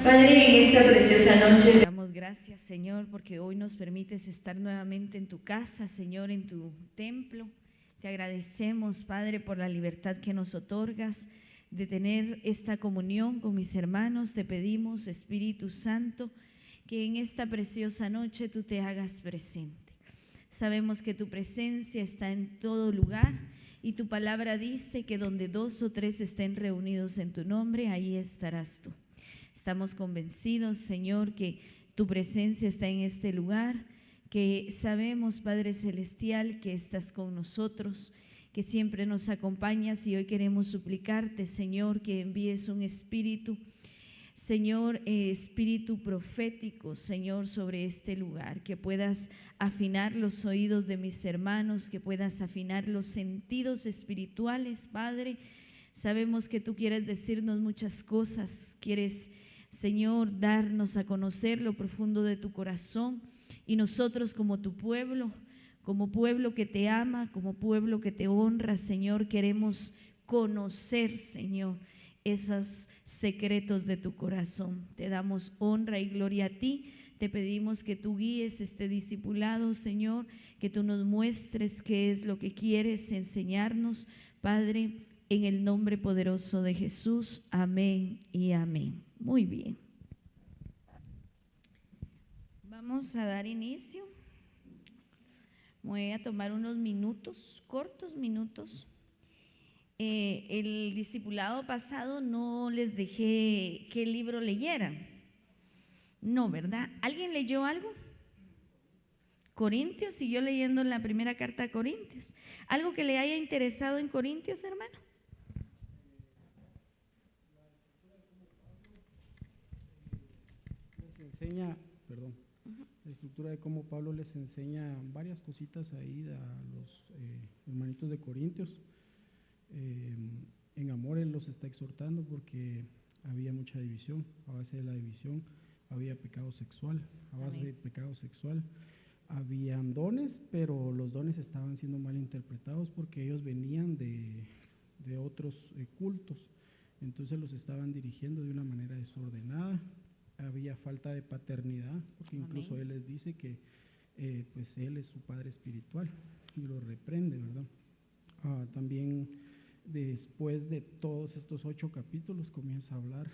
Padre, en esta preciosa noche Te damos gracias, Señor, porque hoy nos permites estar nuevamente en tu casa, Señor, en tu templo. Te agradecemos, Padre, por la libertad que nos otorgas de tener esta comunión con mis hermanos. Te pedimos, Espíritu Santo, que en esta preciosa noche tú te hagas presente. Sabemos que tu presencia está en todo lugar y tu palabra dice que donde 2 o 3 estén reunidos en tu nombre, ahí estarás tú. Estamos convencidos, Señor, que tu presencia está en este lugar, que sabemos, Padre Celestial, que estás con nosotros, que siempre nos acompañas, y hoy queremos suplicarte, Señor, que envíes un espíritu, Señor, espíritu profético, Señor, sobre este lugar, que puedas afinar los oídos de mis hermanos, que puedas afinar los sentidos espirituales, Padre. Sabemos que tú quieres decirnos muchas cosas, quieres, Señor, darnos a conocer lo profundo de tu corazón, y nosotros como tu pueblo, como pueblo que te ama, como pueblo que te honra, Señor, queremos conocer, Señor, esos secretos de tu corazón. Te damos honra y gloria a ti. Te pedimos que tú guíes este discipulado, Señor, que tú nos muestres qué es lo que quieres enseñarnos, Padre, en el nombre poderoso de Jesús. Amén y amén. Muy bien. Vamos a dar inicio. Voy a tomar unos minutos, cortos minutos. El discipulado pasado no les dejé qué libro leyeran. No, ¿verdad? ¿Alguien leyó algo? Corintios, siguió leyendo la primera carta a Corintios. ¿Algo que le haya interesado en Corintios, hermano? Les enseña, perdón, la estructura de cómo Pablo les enseña varias cositas ahí a los hermanitos de Corintios. En amor él los está exhortando porque había mucha división. A base de la división había pecado sexual, a base de pecado sexual habían dones, pero los dones estaban siendo mal interpretados porque ellos venían de otros cultos, entonces los estaban dirigiendo de una manera desordenada. Había falta de paternidad, porque incluso él les dice que pues él es su padre espiritual y lo reprende, ¿verdad? También después de todos estos 8 capítulos comienza a hablar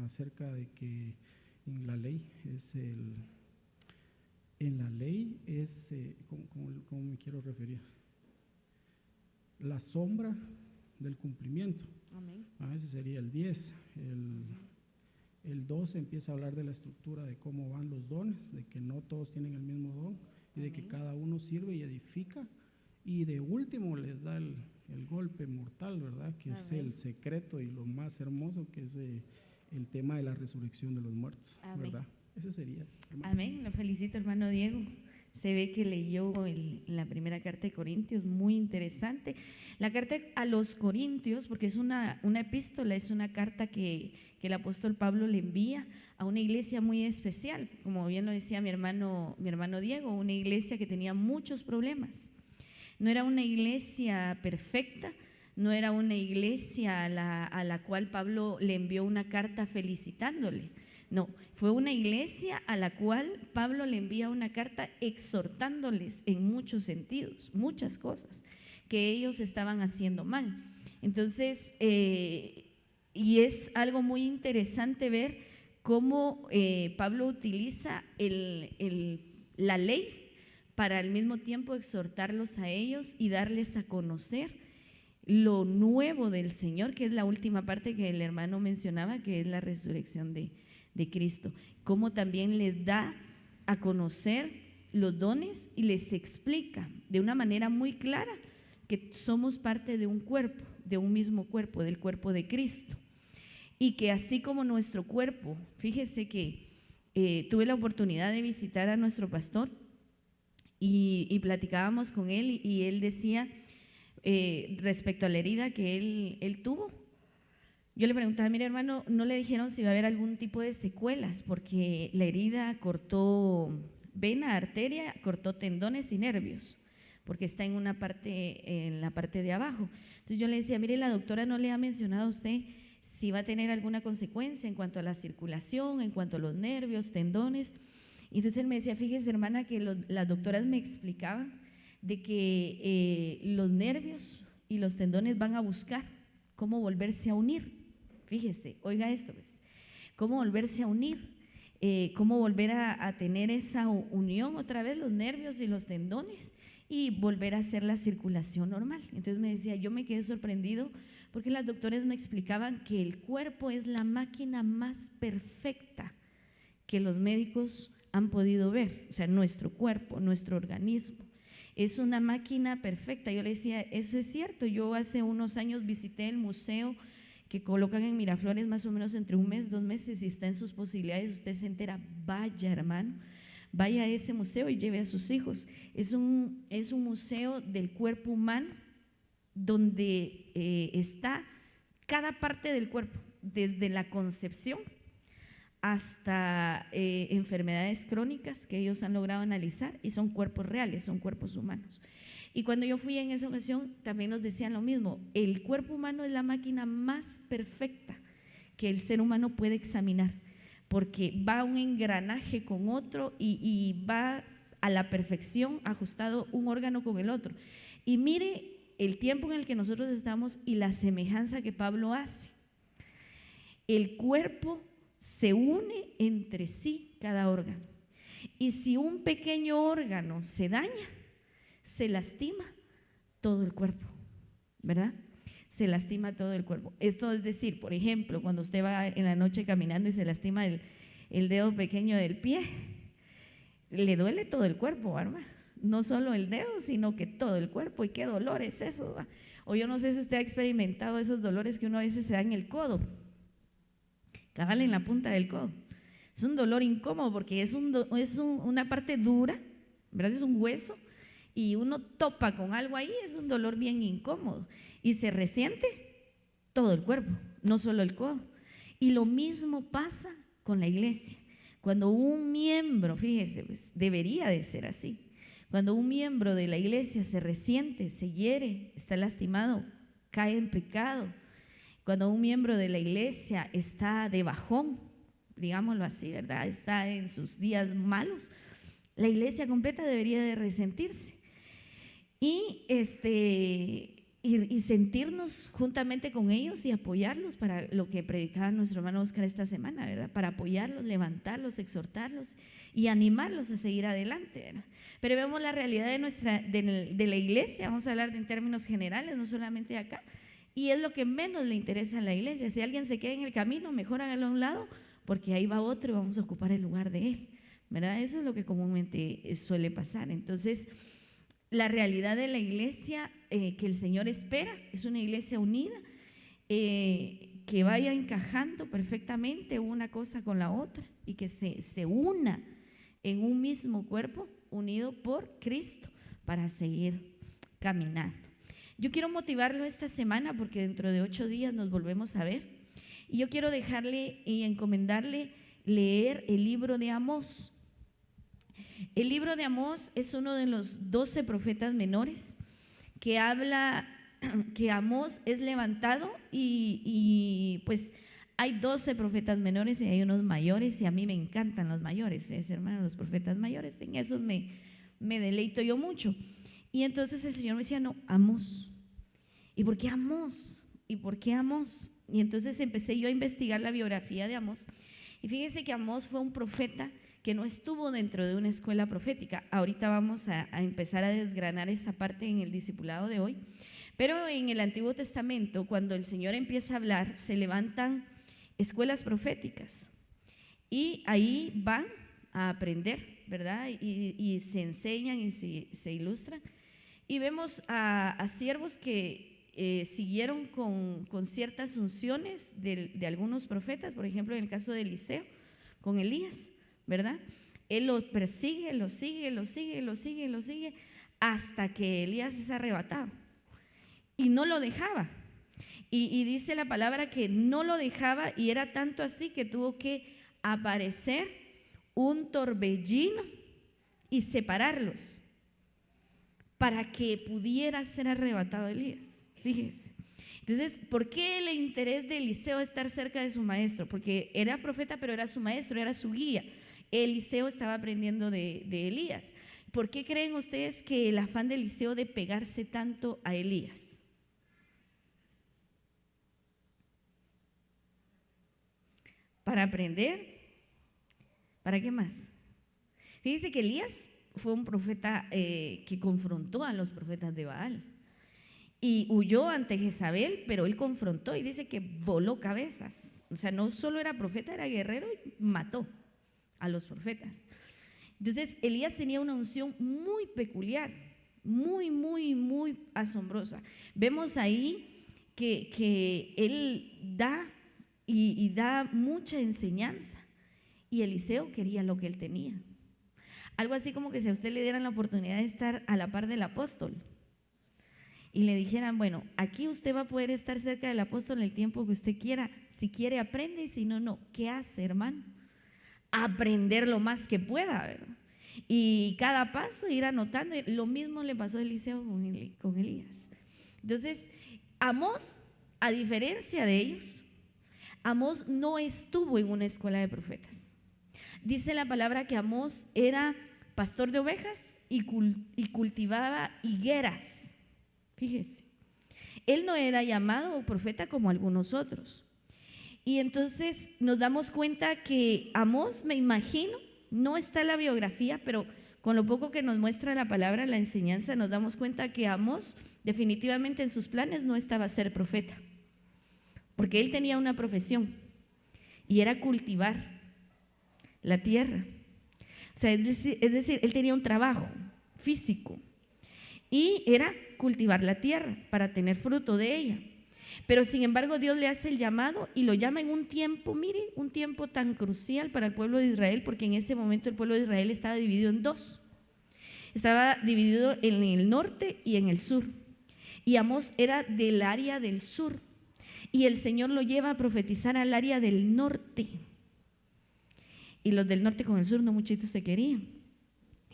acerca de que en la ley es ¿cómo me quiero referir? La sombra del cumplimiento. Amén. Ese sería el 10. El 12 empieza a hablar de la estructura de cómo van los dones, de que no todos tienen el mismo don y de que cada uno sirve y edifica, y de último les da el golpe mortal, ¿verdad? Que es el secreto y lo más hermoso, que es el tema de la resurrección de los muertos, ¿verdad? Ese sería. Hermano. Amén, lo felicito, hermano Diego. Se ve que leyó la primera carta de Corintios, muy interesante. La carta a los Corintios, porque es una epístola, es una carta que el apóstol Pablo le envía a una iglesia muy especial, como bien lo decía mi hermano Diego, una iglesia que tenía muchos problemas. No era una iglesia perfecta, no era una iglesia a la cual Pablo le envió una carta felicitándole. No, fue una iglesia a la cual Pablo le envía una carta exhortándoles en muchos sentidos, muchas cosas que ellos estaban haciendo mal. Entonces, y es algo muy interesante ver cómo Pablo utiliza la ley para al mismo tiempo exhortarlos a ellos y darles a conocer lo nuevo del Señor, que es la última parte que el hermano mencionaba, que es la resurrección de Cristo. Cómo también les da a conocer los dones y les explica de una manera muy clara que somos parte de un cuerpo, de un mismo cuerpo, del cuerpo de Cristo. Y que así como nuestro cuerpo, fíjese que tuve la oportunidad de visitar a nuestro pastor y platicábamos con él, y él decía respecto a la herida que él tuvo. Yo le preguntaba, mire hermano, ¿no le dijeron si va a haber algún tipo de secuelas? Porque la herida cortó vena, arteria, cortó tendones y nervios, porque está en la parte de abajo. Entonces yo le decía, mire, la doctora no le ha mencionado a usted si va a tener alguna consecuencia en cuanto a la circulación, en cuanto a los nervios, tendones. Y entonces él me decía, fíjese hermana, que las doctoras me explicaban de que los nervios y los tendones van a buscar cómo volverse a unir. Fíjese, oiga esto, pues, cómo volverse a unir, cómo volver a tener esa unión otra vez, los nervios y los tendones, y volver a hacer la circulación normal. Entonces me decía, yo me quedé sorprendido porque las doctoras me explicaban que el cuerpo es la máquina más perfecta que los médicos han podido ver. O sea, nuestro cuerpo, nuestro organismo es una máquina perfecta. Yo le decía, eso es cierto. Yo hace unos años visité el museo que colocan en Miraflores, más o menos entre 1 mes, 2 meses, y está en sus posibilidades, usted se entera, vaya hermano, vaya a ese museo y lleve a sus hijos. Es un museo del cuerpo humano donde está cada parte del cuerpo, desde la concepción hasta enfermedades crónicas que ellos han logrado analizar, y son cuerpos reales, son cuerpos humanos. Y cuando yo fui en esa ocasión también nos decían lo mismo, el cuerpo humano es la máquina más perfecta que el ser humano puede examinar, porque va un engranaje con otro y va a la perfección ajustado un órgano con el otro. Y mire el tiempo en el que nosotros estamos y la semejanza que Pablo hace. El cuerpo se une entre sí cada órgano, y si un pequeño órgano se daña, se lastima todo el cuerpo, ¿verdad? Se lastima todo el cuerpo. Esto es decir, por ejemplo, cuando usted va en la noche caminando y se lastima el dedo pequeño del pie, le duele todo el cuerpo, ¿verdad? No solo el dedo, sino que todo el cuerpo. ¿Y qué dolor es eso? ¿Va? O yo no sé si usted ha experimentado esos dolores que uno a veces se da en el codo, cabal en la punta del codo. Es un dolor incómodo porque es una parte dura, ¿verdad? Es un hueso, y uno topa con algo ahí, es un dolor bien incómodo y se resiente todo el cuerpo, no solo el codo. Y lo mismo pasa con la iglesia. Cuando un miembro, fíjese, pues, debería de ser así. Cuando un miembro de la iglesia se resiente, se hiere, está lastimado, cae en pecado. Cuando un miembro de la iglesia está de bajón, digámoslo así, ¿verdad? Está en sus días malos, la iglesia completa debería de resentirse y sentirnos juntamente con ellos y apoyarlos para lo que predicaba nuestro hermano Oscar esta semana, ¿verdad? Para apoyarlos, levantarlos, exhortarlos y animarlos a seguir adelante, ¿verdad? Pero vemos la realidad de la iglesia, vamos a hablar en términos generales, no solamente de acá, y es lo que menos le interesa a la iglesia. Si alguien se queda en el camino, mejor hágalo a un lado, porque ahí va otro y vamos a ocupar el lugar de él, ¿verdad? Eso es lo que comúnmente suele pasar. Entonces, la realidad de la iglesia que el Señor espera es una iglesia unida, que vaya encajando perfectamente una cosa con la otra y que se una en un mismo cuerpo unido por Cristo para seguir caminando. Yo quiero motivarlo esta semana porque dentro de 8 días nos volvemos a ver, y yo quiero dejarle y encomendarle leer el libro de Amós. El libro de Amós es uno de los 12 profetas menores que habla que Amós es levantado y pues hay 12 profetas menores y hay unos mayores, y a mí me encantan los mayores, hermanos, los profetas mayores, en esos me deleito yo mucho. Y entonces el Señor me decía, no, Amós. ¿Y por qué Amós? ¿Y por qué Amós? Y entonces empecé yo a investigar la biografía de Amós, y fíjese que Amós fue un profeta que no estuvo dentro de una escuela profética. Ahorita vamos a empezar a desgranar esa parte en el discipulado de hoy. Pero en el Antiguo Testamento, cuando el Señor empieza a hablar, se levantan escuelas proféticas y ahí van a aprender, ¿verdad? Y se enseñan y se ilustran. Y vemos a siervos que siguieron con ciertas unciones de algunos profetas, por ejemplo, en el caso de Eliseo, con Elías, ¿verdad? Él lo persigue, lo sigue hasta que Elías es arrebatado y no lo dejaba. Y dice la palabra que no lo dejaba, y era tanto así que tuvo que aparecer un torbellino y separarlos para que pudiera ser arrebatado Elías. Fíjese. Entonces, ¿por qué el interés de Eliseo estar cerca de su maestro? Porque era profeta, pero era su maestro, era su guía. Eliseo estaba aprendiendo de Elías. ¿Por qué creen ustedes que el afán de Eliseo de pegarse tanto a Elías? Para aprender. ¿Para qué más? Fíjense que Elías fue un profeta que confrontó a los profetas de Baal y huyó ante Jezabel, pero él confrontó y dice que voló cabezas. O sea, no solo era profeta, era guerrero y mató a los profetas. Entonces, Elías tenía una unción muy peculiar, muy asombrosa. Vemos ahí que él da y da mucha enseñanza, y Eliseo quería lo que él tenía. Algo así como que si a usted le dieran la oportunidad de estar a la par del apóstol y le dijeran, bueno, aquí usted va a poder estar cerca del apóstol el tiempo que usted quiera, si quiere aprende y si no, no. ¿Qué hace, hermano? Aprender lo más que pueda, ¿verdad? Y cada paso ir anotando. Lo mismo le pasó a Eliseo con Elías. Entonces, Amós, a diferencia de ellos, Amós no estuvo en una escuela de profetas. Dice la palabra que Amós era pastor de ovejas y cultivaba higueras. Fíjese, él no era llamado profeta como algunos otros. Y entonces nos damos cuenta que Amós, me imagino, no está en la biografía, pero con lo poco que nos muestra la palabra, la enseñanza, nos damos cuenta que Amós definitivamente en sus planes no estaba ser profeta, porque él tenía una profesión y era cultivar la tierra. O sea, es decir, él tenía un trabajo físico y era cultivar la tierra para tener fruto de ella. Pero sin embargo Dios le hace el llamado y lo llama en un tiempo, mire, un tiempo tan crucial para el pueblo de Israel, porque en ese momento el pueblo de Israel estaba dividido en dos. Estaba dividido en el norte y en el sur. Y Amós era del área del sur. Y el Señor lo lleva a profetizar al área del norte. Y los del norte con el sur no muchitos se querían.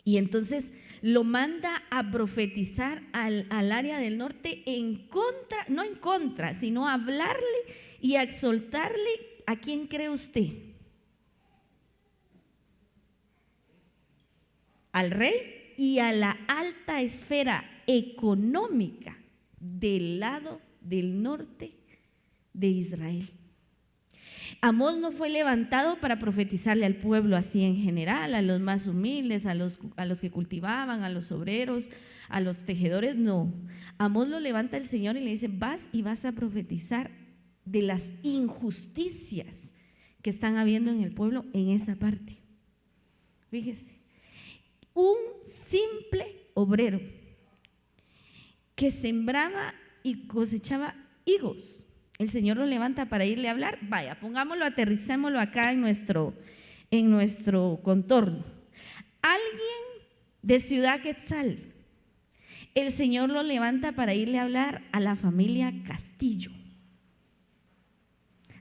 Y entonces lo manda a profetizar al área del norte en contra, no en contra, sino a hablarle y a exhortarle. ¿A quién cree usted? Al rey y a la alta esfera económica del lado del norte de Israel. Amós no fue levantado para profetizarle al pueblo así en general, a los más humildes, a los que cultivaban, a los obreros, a los tejedores, no. Amós lo levanta el Señor y le dice, vas y vas a profetizar de las injusticias que están habiendo en el pueblo en esa parte. Fíjese, un simple obrero que sembraba y cosechaba higos, el Señor lo levanta para irle a hablar. Vaya, pongámoslo, aterricémoslo acá en nuestro contorno. Alguien de Ciudad Quetzal, el Señor lo levanta para irle a hablar a la familia Castillo,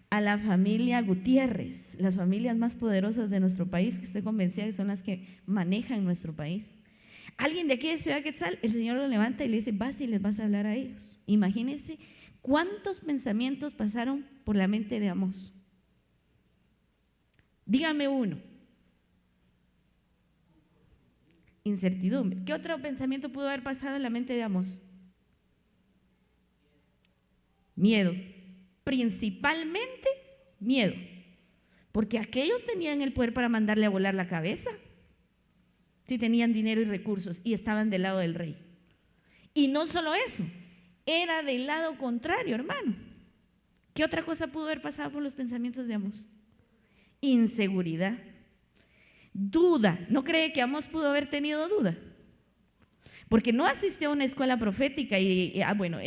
a la familia Gutiérrez, las familias más poderosas de nuestro país, que estoy convencida que son las que manejan nuestro país. Alguien de aquí de Ciudad Quetzal, el Señor lo levanta y le dice, vas y les vas a hablar a ellos. Imagínense ¿cuántos pensamientos pasaron por la mente de Amós? Dígame uno. Incertidumbre. ¿Qué otro pensamiento pudo haber pasado en la mente de Amós? Miedo. Principalmente miedo. Porque aquellos tenían el poder para mandarle a volar la cabeza, si tenían dinero y recursos y estaban del lado del rey. Y no solo eso, era del lado contrario, hermano. ¿Qué otra cosa pudo haber pasado por los pensamientos de Amós? Inseguridad, duda. ¿No cree que Amós pudo haber tenido duda? Porque no asistió a una escuela profética y bueno,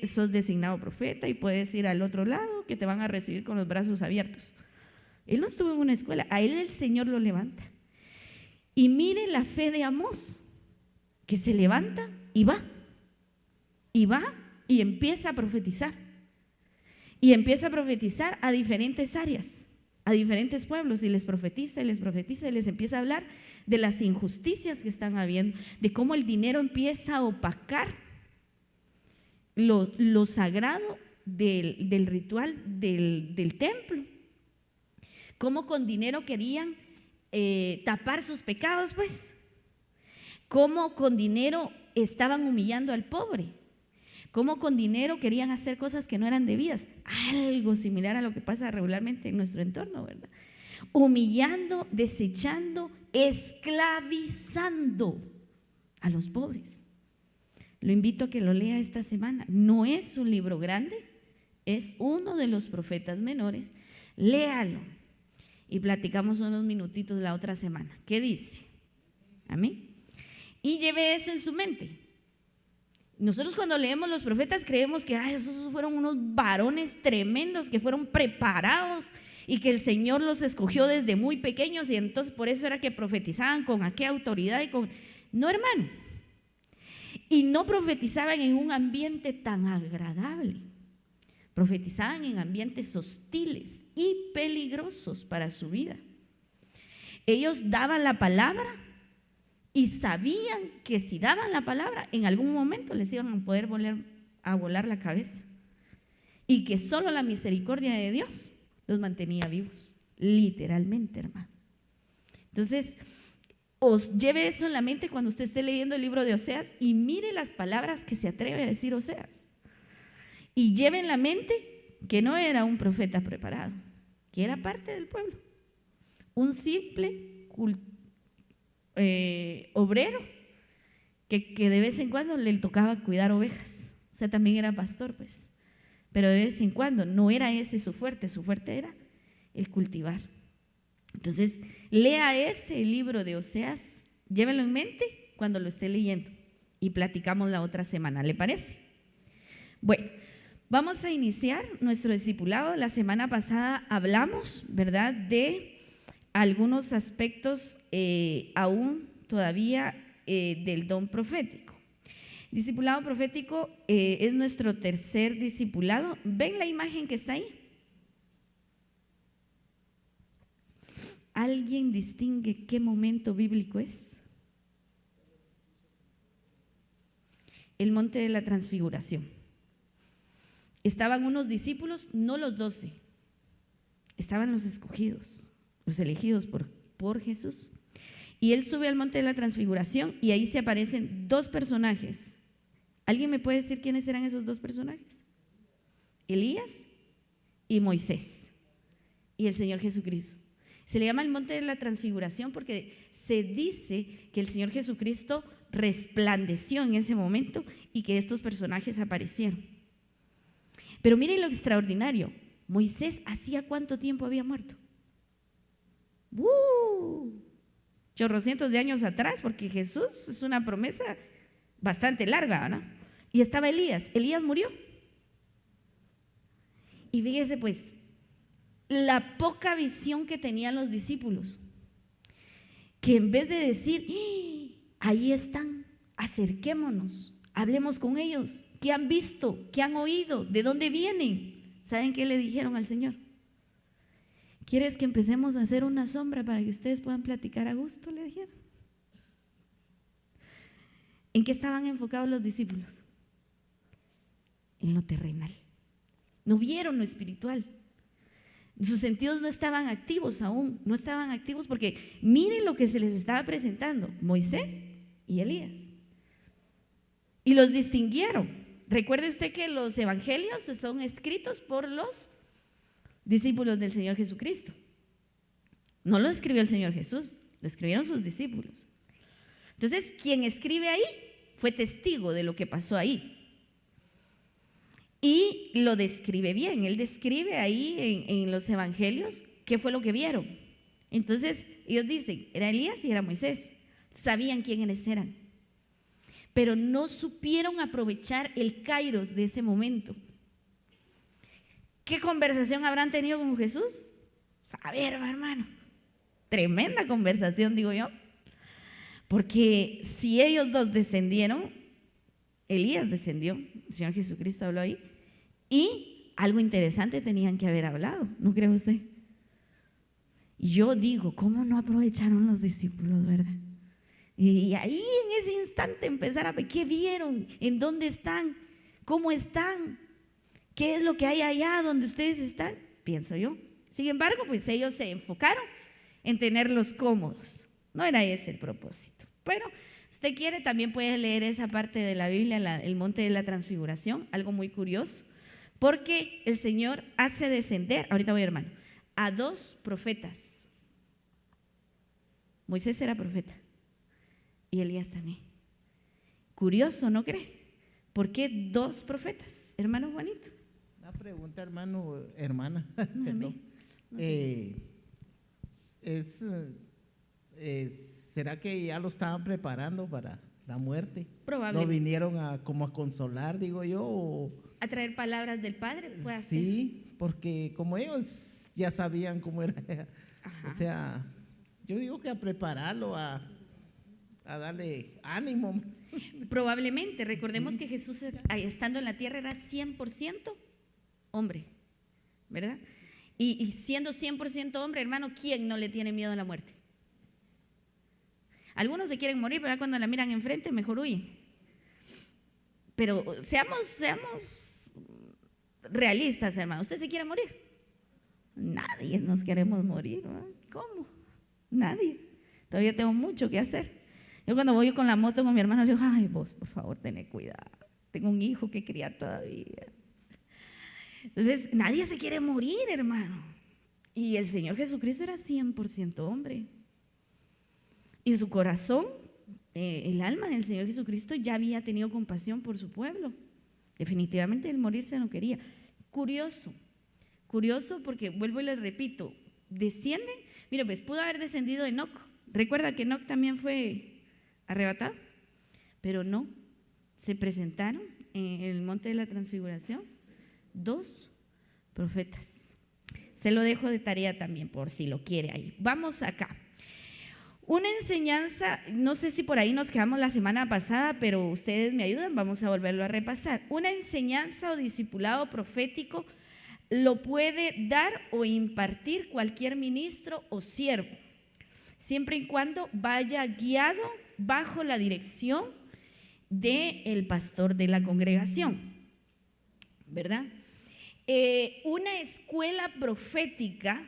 sos designado profeta y puedes ir al otro lado que te van a recibir con los brazos abiertos. Él no estuvo en una escuela, a él el Señor lo levanta. Y mire la fe de Amós, que se levanta y va y empieza a profetizar. Y empieza a profetizar a diferentes áreas, a diferentes pueblos, y les profetiza, y les empieza a hablar de las injusticias que están habiendo, de cómo el dinero empieza a opacar lo sagrado del ritual del templo. Cómo con dinero querían tapar sus pecados, pues. Cómo con dinero estaban humillando al pobre. Cómo con dinero querían hacer cosas que no eran debidas. Algo similar a lo que pasa regularmente en nuestro entorno, ¿verdad? Humillando, desechando, esclavizando a los pobres. Lo invito a que lo lea esta semana. No es un libro grande, es uno de los profetas menores. Léalo y platicamos unos minutitos la otra semana. ¿Qué dice? Amén. Y lleve eso en su mente. Nosotros cuando leemos los profetas creemos que esos fueron unos varones tremendos que fueron preparados y que el Señor los escogió desde muy pequeños y entonces por eso era que profetizaban con aquella autoridad y con… No, hermano. Y no profetizaban en un ambiente tan agradable. Profetizaban en ambientes hostiles y peligrosos para su vida. Ellos daban la palabra y sabían que si daban la palabra, en algún momento les iban a poder volar la cabeza. Y que solo la misericordia de Dios los mantenía vivos, literalmente, hermano. Entonces, os lleve eso en la mente cuando usted esté leyendo el libro de Oseas y mire las palabras que se atreve a decir Oseas. Y lleve en la mente que no era un profeta preparado, que era parte del pueblo, un simple obrero que de vez en cuando le tocaba cuidar ovejas. O sea, también era pastor, pues. Pero de vez en cuando no era ese su fuerte era el cultivar. Entonces, lea ese libro de Oseas, llévelo en mente cuando lo esté leyendo y platicamos la otra semana, ¿le parece? Bueno, vamos a iniciar nuestro discipulado. La semana pasada hablamos, ¿verdad?, de algunos aspectos aún todavía del don profético. Discipulado profético es nuestro tercer discipulado. ¿Ven la imagen que está ahí? ¿Alguien distingue qué momento bíblico es? El monte de la transfiguración. Estaban unos discípulos, no los 12, estaban los escogidos, los elegidos por Jesús. Y él sube al monte de la transfiguración y ahí se aparecen dos personajes. ¿Alguien me puede decir quiénes eran esos dos personajes? Elías y Moisés y el Señor Jesucristo. Se le llama el monte de la transfiguración porque se dice que el Señor Jesucristo resplandeció en ese momento y que estos personajes aparecieron. Pero miren lo extraordinario. Moisés, ¿hacía cuánto tiempo había muerto? Chorrocientos de años atrás, porque Jesús es una promesa bastante larga, ¿no? Y estaba Elías. Elías murió. Y fíjese pues, la poca visión que tenían los discípulos, que en vez de decir, ahí están, acerquémonos, hablemos con ellos, ¿qué han visto? ¿Qué han oído? ¿De dónde vienen? ¿Saben qué le dijeron al Señor? ¿Quieres que empecemos a hacer una sombra para que ustedes puedan platicar a gusto? Le dijeron. ¿En qué estaban enfocados los discípulos? En lo terrenal. No vieron lo espiritual. Sus sentidos no estaban activos aún, no estaban activos porque miren lo que se les estaba presentando, Moisés y Elías. Y los distinguieron. Recuerde usted que los evangelios son escritos por los discípulos del Señor Jesucristo. No lo escribió el Señor Jesús, lo escribieron sus discípulos. Entonces, quien escribe ahí fue testigo de lo que pasó ahí. Y lo describe bien, él describe ahí en los evangelios qué fue lo que vieron. Entonces ellos dicen, era Elías y era Moisés, sabían quiénes eran, pero no supieron aprovechar el kairos de ese momento. ¿Qué conversación habrán tenido con Jesús? A ver, hermano, tremenda conversación, digo yo, porque si ellos dos descendieron, Elías descendió, el Señor Jesucristo habló ahí, y algo interesante tenían que haber hablado, ¿no cree usted? Y yo digo, ¿cómo no aprovecharon los discípulos, verdad? Y ahí en ese instante empezar a ver, ¿qué vieron? ¿En dónde están? ¿Cómo están? ¿Qué es lo que hay allá donde ustedes están? Pienso yo. Sin embargo, pues ellos se enfocaron en tenerlos cómodos. No era ese el propósito. Pero usted quiere, también puede leer esa parte de la Biblia, el monte de la transfiguración, algo muy curioso, porque el Señor hace descender, ahorita voy hermano, a 2 profetas. Moisés era profeta y Elías también. Curioso, ¿no cree? ¿Por qué 2 profetas, hermano Juanito? Una pregunta, hermana, No, perdón. ¿Será que ya lo estaban preparando para la muerte? Probablemente. ¿Lo vinieron como a consolar, digo yo? A traer palabras del Padre, puede ser. Sí, porque como ellos ya sabían cómo era, Ajá. o sea, yo digo que a prepararlo, a darle ánimo. Probablemente, recordemos que Jesús estando en la tierra era 100% hombre, ¿verdad? Y siendo 100% hombre, hermano, ¿quién no le tiene miedo a la muerte? Algunos se quieren morir, ¿verdad? Cuando la miran enfrente, mejor huyen. Pero seamos realistas, hermano. ¿Usted se quiere morir? Nadie nos queremos morir, ¿verdad? ¿Cómo? Nadie. Todavía tengo mucho que hacer. Yo cuando voy con la moto con mi hermano, le digo, ay, vos, por favor, tené cuidado. Tengo un hijo que criar todavía. Entonces, nadie se quiere morir, hermano. Y el Señor Jesucristo era 100% hombre. Y su corazón, el alma del Señor Jesucristo ya había tenido compasión por su pueblo. Definitivamente el morirse no quería. Curioso porque vuelvo y les repito, descienden. Mira, pues pudo haber descendido Enoc. Recuerda que Enoc también fue arrebatado, pero no. Se presentaron en el monte de la transfiguración 2 profetas. Se lo dejo de tarea también por si lo quiere ahí. Vamos acá. Una enseñanza, no sé si por ahí nos quedamos la semana pasada, pero ustedes me ayudan, vamos a volverlo a repasar. Una enseñanza o discipulado profético lo puede dar o impartir cualquier ministro o siervo, siempre y cuando vaya guiado bajo la dirección del pastor de la congregación, ¿verdad? Una escuela profética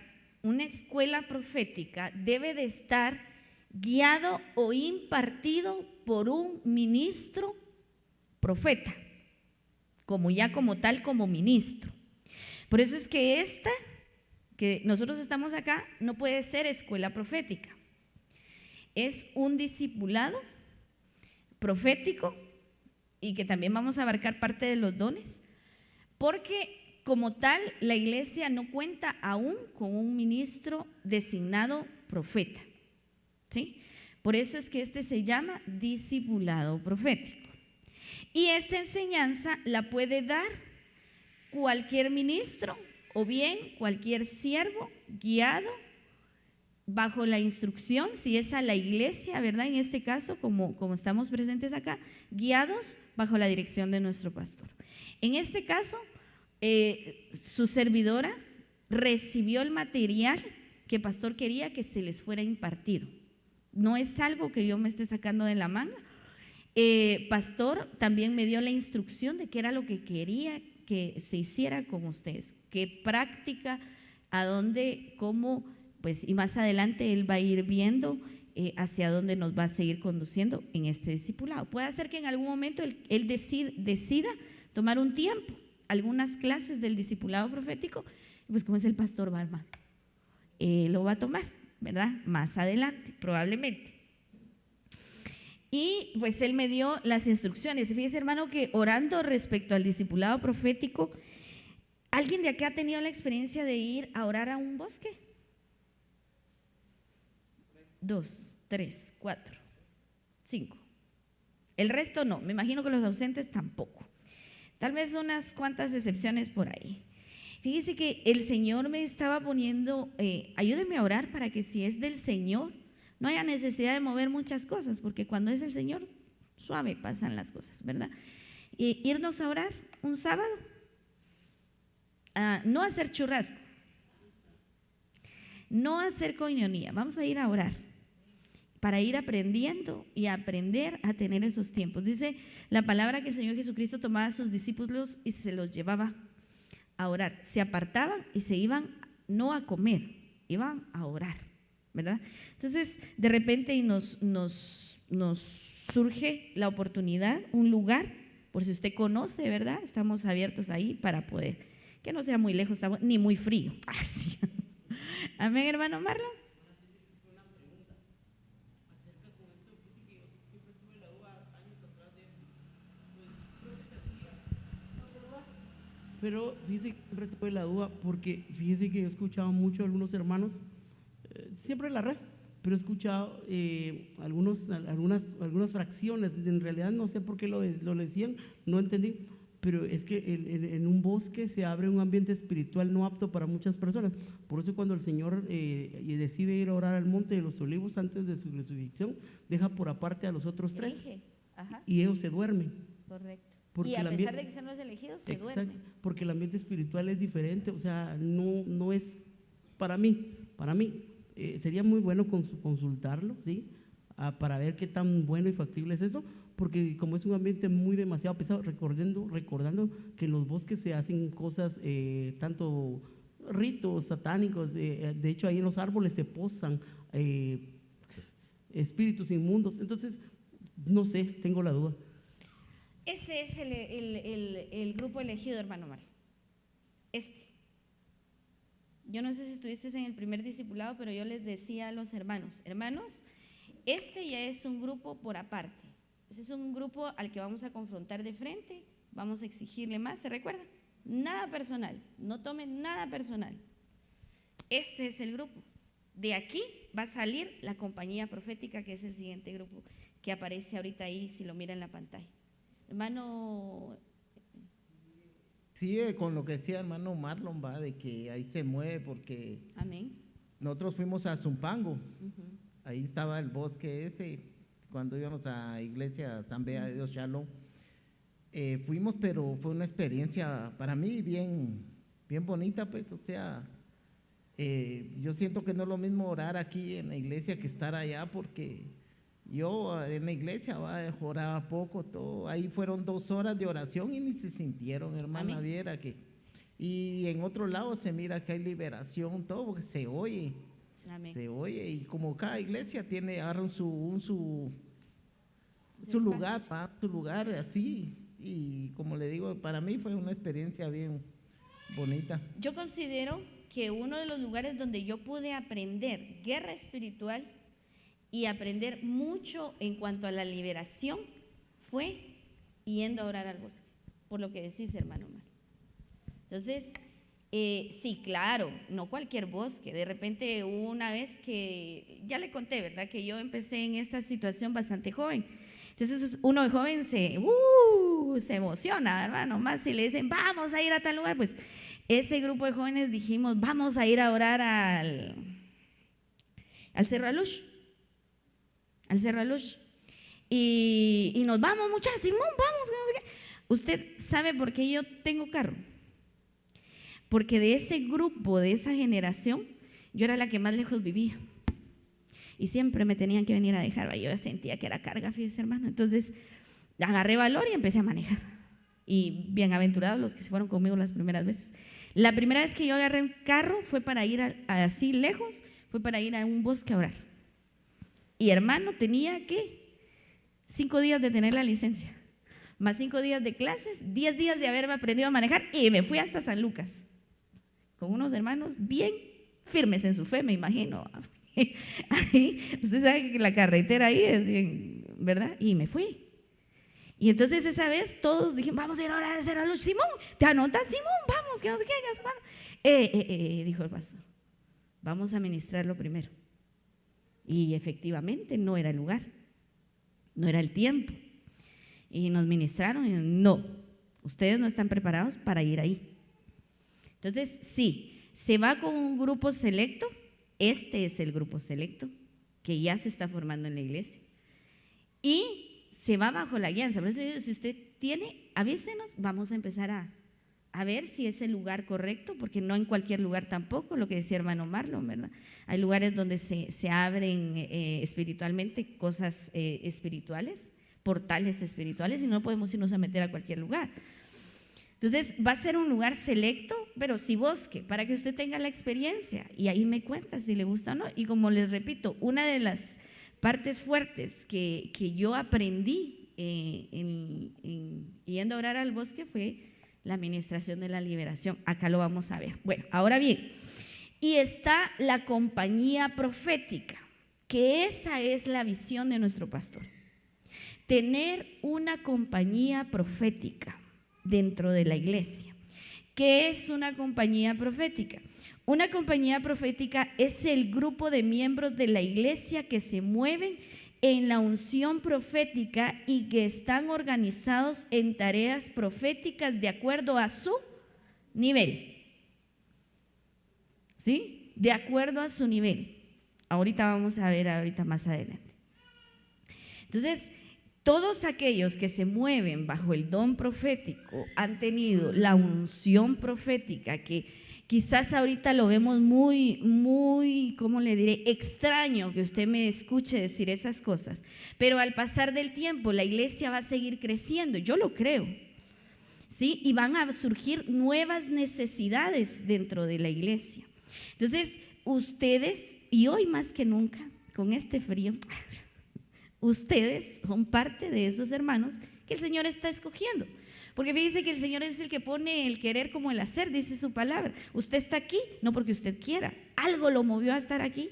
debe de estar guiado o impartido por un ministro profeta, como tal como ministro. Por eso es que que nosotros estamos acá, no puede ser escuela profética. Es un discipulado profético y que también vamos a abarcar parte de los dones, porque como tal la iglesia no cuenta aún con un ministro designado profeta. ¿Sí? Por eso es que se llama discipulado profético. Y esta enseñanza la puede dar cualquier ministro o bien cualquier siervo guiado bajo la instrucción, si es a la iglesia, ¿verdad? En este caso, como estamos presentes acá, guiados bajo la dirección de nuestro pastor. En este caso, su servidora recibió el material que el pastor quería que se les fuera impartido. No es algo que yo me esté sacando de la manga. Pastor también me dio la instrucción de qué era lo que quería que se hiciera con ustedes, qué práctica, a dónde, cómo, pues, y más adelante él va a ir viendo hacia dónde nos va a seguir conduciendo en este discipulado. Puede ser que en algún momento él decida tomar un tiempo, algunas clases del discipulado profético, pues como es el pastor Barman, lo va a tomar, ¿verdad? Más adelante, probablemente. Y pues él me dio las instrucciones. Fíjese, hermano, que orando respecto al discipulado profético, ¿alguien de acá ha tenido la experiencia de ir a orar a un bosque? 2, 3, 4, 5. El resto no, me imagino que los ausentes tampoco. Tal vez unas cuantas excepciones por ahí. Fíjese que el Señor me estaba poniendo, ayúdeme a orar para que si es del Señor, no haya necesidad de mover muchas cosas, porque cuando es el Señor, suave pasan las cosas, ¿verdad? Irnos a orar un sábado, no hacer churrasco, no hacer coinonía, vamos a ir a orar para ir aprendiendo y aprender a tener esos tiempos. Dice la palabra que el Señor Jesucristo tomaba a sus discípulos y se los llevaba a orar. Se apartaban y se iban no a comer, iban a orar, ¿verdad? Entonces, de repente nos surge la oportunidad, un lugar, por si usted conoce, ¿verdad? Estamos abiertos ahí para poder, que no sea muy lejos, ni muy frío. Así. Amén, hermano Marlon. Pero fíjese que siempre tuve la duda, porque fíjese que yo he escuchado mucho a algunos hermanos, siempre en la red, pero he escuchado algunas fracciones, en realidad no sé por qué lo decían, no entendí, pero es que en un bosque se abre un ambiente espiritual no apto para muchas personas. Por eso cuando el Señor decide ir a orar al Monte de los Olivos antes de su resurrección, deja por aparte a los otros tres. Ajá. Y ellos se duermen. Correcto. Porque y a pesar de que sean los elegidos, se duermen. Porque el ambiente espiritual es diferente, o sea, no es para mí. Sería muy bueno consultarlo, ¿sí? Para ver qué tan bueno y factible es eso, porque como es un ambiente muy demasiado pesado, recordando que en los bosques se hacen cosas, tanto ritos satánicos, de hecho ahí en los árboles se posan espíritus inmundos, entonces, no sé, tengo la duda. Este es el grupo elegido, hermano Mar. Yo no sé si estuviste en el primer discipulado, pero yo les decía a los hermanos, este ya es un grupo por aparte. Ese es un grupo al que vamos a confrontar de frente, vamos a exigirle más, ¿se recuerda? Nada personal, no tomen nada personal. Este es el grupo. De aquí va a salir la compañía profética, que es el siguiente grupo que aparece ahorita ahí, si lo mira en la pantalla. Hermano. Sí, con lo que decía hermano Marlon, va, de que ahí se mueve, porque Amén. nosotros fuimos a Zumpango, ahí estaba el bosque ese, cuando íbamos a iglesia San Bea de Dios Shalom, fuimos, pero fue una experiencia para mí bien bonita, pues, o sea, yo siento que no es lo mismo orar aquí en la iglesia que estar allá, porque yo en la iglesia oraba poco, todo. Ahí fueron 2 horas de oración y ni se sintieron, hermana. Amén. Viera que. Y en otro lado se mira que hay liberación, todo, porque se oye. Amén. Se oye, y como cada iglesia agarran su lugar, su lugar así. Y como le digo, para mí fue una experiencia bien bonita. Yo considero que uno de los lugares donde yo pude aprender guerra espiritual y aprender mucho en cuanto a la liberación fue yendo a orar al bosque, por lo que decís, hermano Mar. Entonces, sí, claro, no cualquier bosque. De repente una vez que, ya le conté, ¿verdad? Que yo empecé en esta situación bastante joven. Entonces uno de joven se emociona, hermano, más si le dicen, vamos a ir a tal lugar, pues ese grupo de jóvenes dijimos, vamos a ir a orar al Cerro Alush. Al Cerro Alush. Y nos vamos, muchachos, Simón, vamos, no sé qué. Usted sabe por qué yo tengo carro. Porque de ese grupo, de esa generación, yo era la que más lejos vivía. Y siempre me tenían que venir a dejar. Yo sentía que era carga, fíjese, hermano. Entonces agarré valor y empecé a manejar. Y bienaventurados los que se fueron conmigo las primeras veces. La primera vez que yo agarré un carro fue para ir así lejos, fue para ir a un bosque a orar. Y hermano, tenía que 5 días de tener la licencia, más 5 días de clases, 10 días de haberme aprendido a manejar, y me fui hasta San Lucas, con unos hermanos bien firmes en su fe, me imagino. Ahí, usted sabe que la carretera ahí es bien, ¿verdad? Y me fui. Y entonces esa vez todos dijimos, vamos a ir a orar al Cerro Alush. Simón, ¿te anotas? Simón, vamos, que no sé qué, que no sé cuándo. Dijo el pastor, vamos a ministrarlo primero. Y efectivamente no era el lugar, no era el tiempo. Y nos ministraron y no, ustedes no están preparados para ir ahí. Entonces, sí, se va con un grupo selecto. Este es el grupo selecto que ya se está formando en la iglesia. Y se va bajo la guianza. Por eso, si usted tiene, avísenos, vamos a empezar a ver si es el lugar correcto, porque no en cualquier lugar tampoco, lo que decía hermano Marlon, ¿verdad? Hay lugares donde se abren espiritualmente cosas espirituales, portales espirituales, y no podemos irnos a meter a cualquier lugar. Entonces va a ser un lugar selecto, pero sí bosque, para que usted tenga la experiencia y ahí me cuenta si le gusta o no. Y como les repito, una de las partes fuertes que yo aprendí yendo a orar al bosque fue la administración de la liberación. Acá lo vamos a ver. Bueno, ahora bien, y está la compañía profética, que esa es la visión de nuestro pastor. Tener una compañía profética dentro de la iglesia. ¿Qué es una compañía profética? Una compañía profética es el grupo de miembros de la iglesia que se mueven en la unción profética y que están organizados en tareas proféticas de acuerdo a su nivel. ¿Sí? De acuerdo a su nivel. Ahorita vamos a ver, ahorita más adelante. Entonces, todos aquellos que se mueven bajo el don profético han tenido la unción profética, que quizás ahorita lo vemos muy, ¿cómo le diré? Extraño que usted me escuche decir esas cosas, pero al pasar del tiempo la iglesia va a seguir creciendo, yo lo creo, ¿sí? Y van a surgir nuevas necesidades dentro de la iglesia. Entonces, ustedes, y hoy más que nunca, con este frío, ustedes son parte de esos hermanos que el Señor está escogiendo. Porque fíjese que el Señor es el que pone el querer como el hacer, dice su palabra. Usted está aquí, no porque usted quiera. Algo lo movió a estar aquí,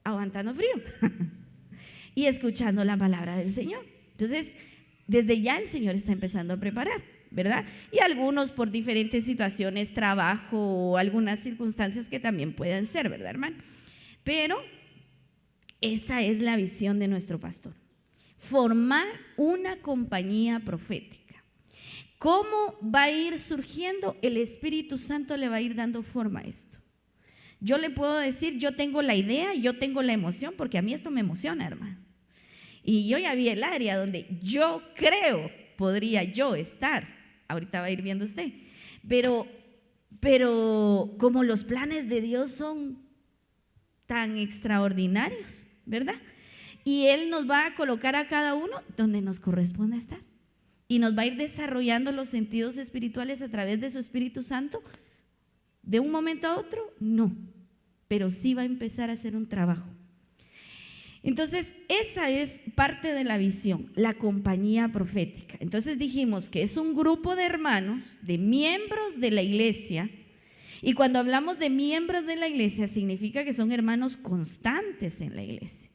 aguantando frío y escuchando la palabra del Señor. Entonces, desde ya el Señor está empezando a preparar, ¿verdad? Y algunos por diferentes situaciones, trabajo o algunas circunstancias que también puedan ser, ¿verdad, hermano? Pero esa es la visión de nuestro pastor. Formar una compañía profética. ¿Cómo va a ir surgiendo? El Espíritu Santo le va a ir dando forma a esto. Yo le puedo decir, yo tengo la idea, yo tengo la emoción, porque a mí esto me emociona, hermano. Y yo ya vi el área donde yo creo podría yo estar. Ahorita va a ir viendo usted. Pero como los planes de Dios son tan extraordinarios, ¿verdad? Y Él nos va a colocar a cada uno donde nos corresponde estar. Y nos va a ir desarrollando los sentidos espirituales a través de su Espíritu Santo. ¿De un momento a otro? No, pero sí va a empezar a hacer un trabajo. Entonces, esa es parte de la visión, la compañía profética. Entonces dijimos que es un grupo de hermanos, de miembros de la iglesia. Y cuando hablamos de miembros de la iglesia, significa que son hermanos constantes en la iglesia,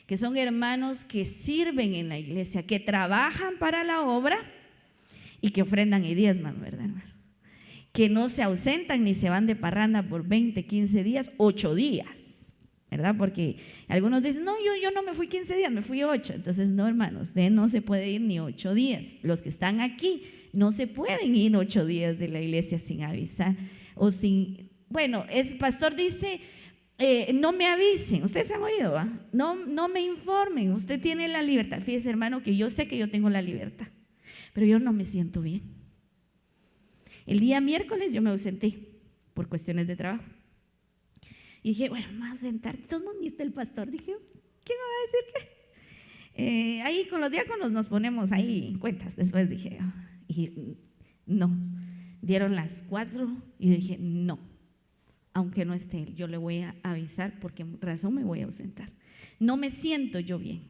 que son hermanos que sirven en la iglesia, que trabajan para la obra y que ofrendan y diezman, ¿verdad, hermano? Que no se ausentan ni se van de parranda por 20, 15 días, 8 días, ¿verdad? Porque algunos dicen, no, yo no me fui 15 días, me fui 8. Entonces, no, hermano, usted no se puede ir ni 8 días. Los que están aquí no se pueden ir 8 días de la iglesia sin avisar o sin, bueno, el pastor dice, no me avisen, ustedes han oído, ¿va? No me informen, usted tiene la libertad. Fíjese, hermano, que yo sé que yo tengo la libertad, pero yo no me siento bien. El día miércoles yo me ausenté por cuestiones de trabajo. Y dije, bueno, me voy a ausentar. Todo el mundo, ni el pastor, dije, ¿quién me va a decir qué? Ahí con los diáconos nos ponemos ahí cuentas. Después dije, y no, dieron las 4 y dije, no. Aunque no esté él, yo le voy a avisar porque razón me voy a ausentar. No me siento yo bien.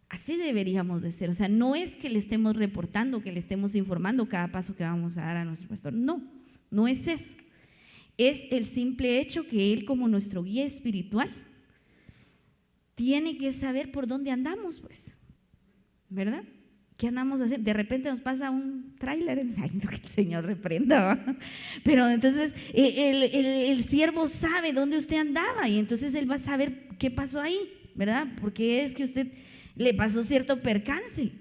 Así deberíamos de ser. O sea, no es que le estemos reportando, que le estemos informando cada paso que vamos a dar a nuestro pastor. No, no es eso. Es el simple hecho que él, como nuestro guía espiritual, tiene que saber por dónde andamos, pues, ¿verdad? ¿Qué andamos haciendo? De repente nos pasa un tráiler, ay, no, que el Señor reprenda, ¿va? Pero entonces el siervo sabe dónde usted andaba y entonces él va a saber qué pasó ahí, ¿verdad? Porque es que usted le pasó cierto percance.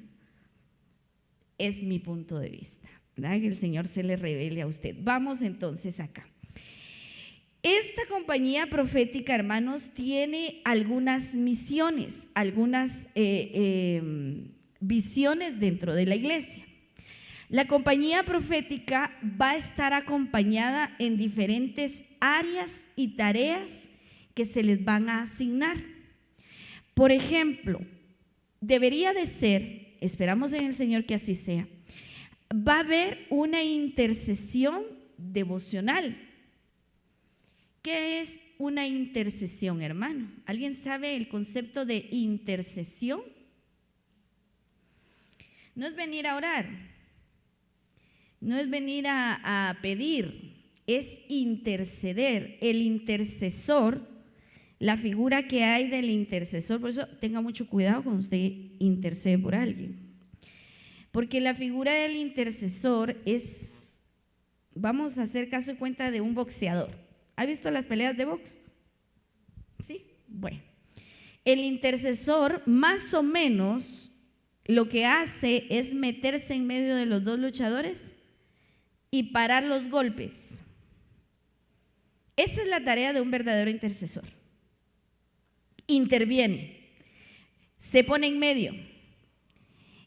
Es mi punto de vista, ¿verdad? Que el Señor se le revele a usted. Vamos entonces acá. Esta compañía profética, hermanos, tiene algunas misiones, algunas visiones dentro de la iglesia. La compañía profética va a estar acompañada en diferentes áreas y tareas que se les van a asignar. Por ejemplo, debería de ser, esperamos en el Señor que así sea, va a haber una intercesión devocional. ¿Qué es una intercesión, hermano? ¿Alguien sabe el concepto de intercesión? No es venir a orar, no es venir a pedir, es interceder. El intercesor, la figura que hay del intercesor, por eso tenga mucho cuidado cuando usted intercede por alguien, porque la figura del intercesor es, vamos a hacer caso y cuenta de un boxeador. ¿Ha visto las peleas de box? Sí, bueno, el intercesor más o menos lo que hace es meterse en medio de los dos luchadores y parar los golpes. Esa es la tarea de un verdadero intercesor. Interviene, se pone en medio,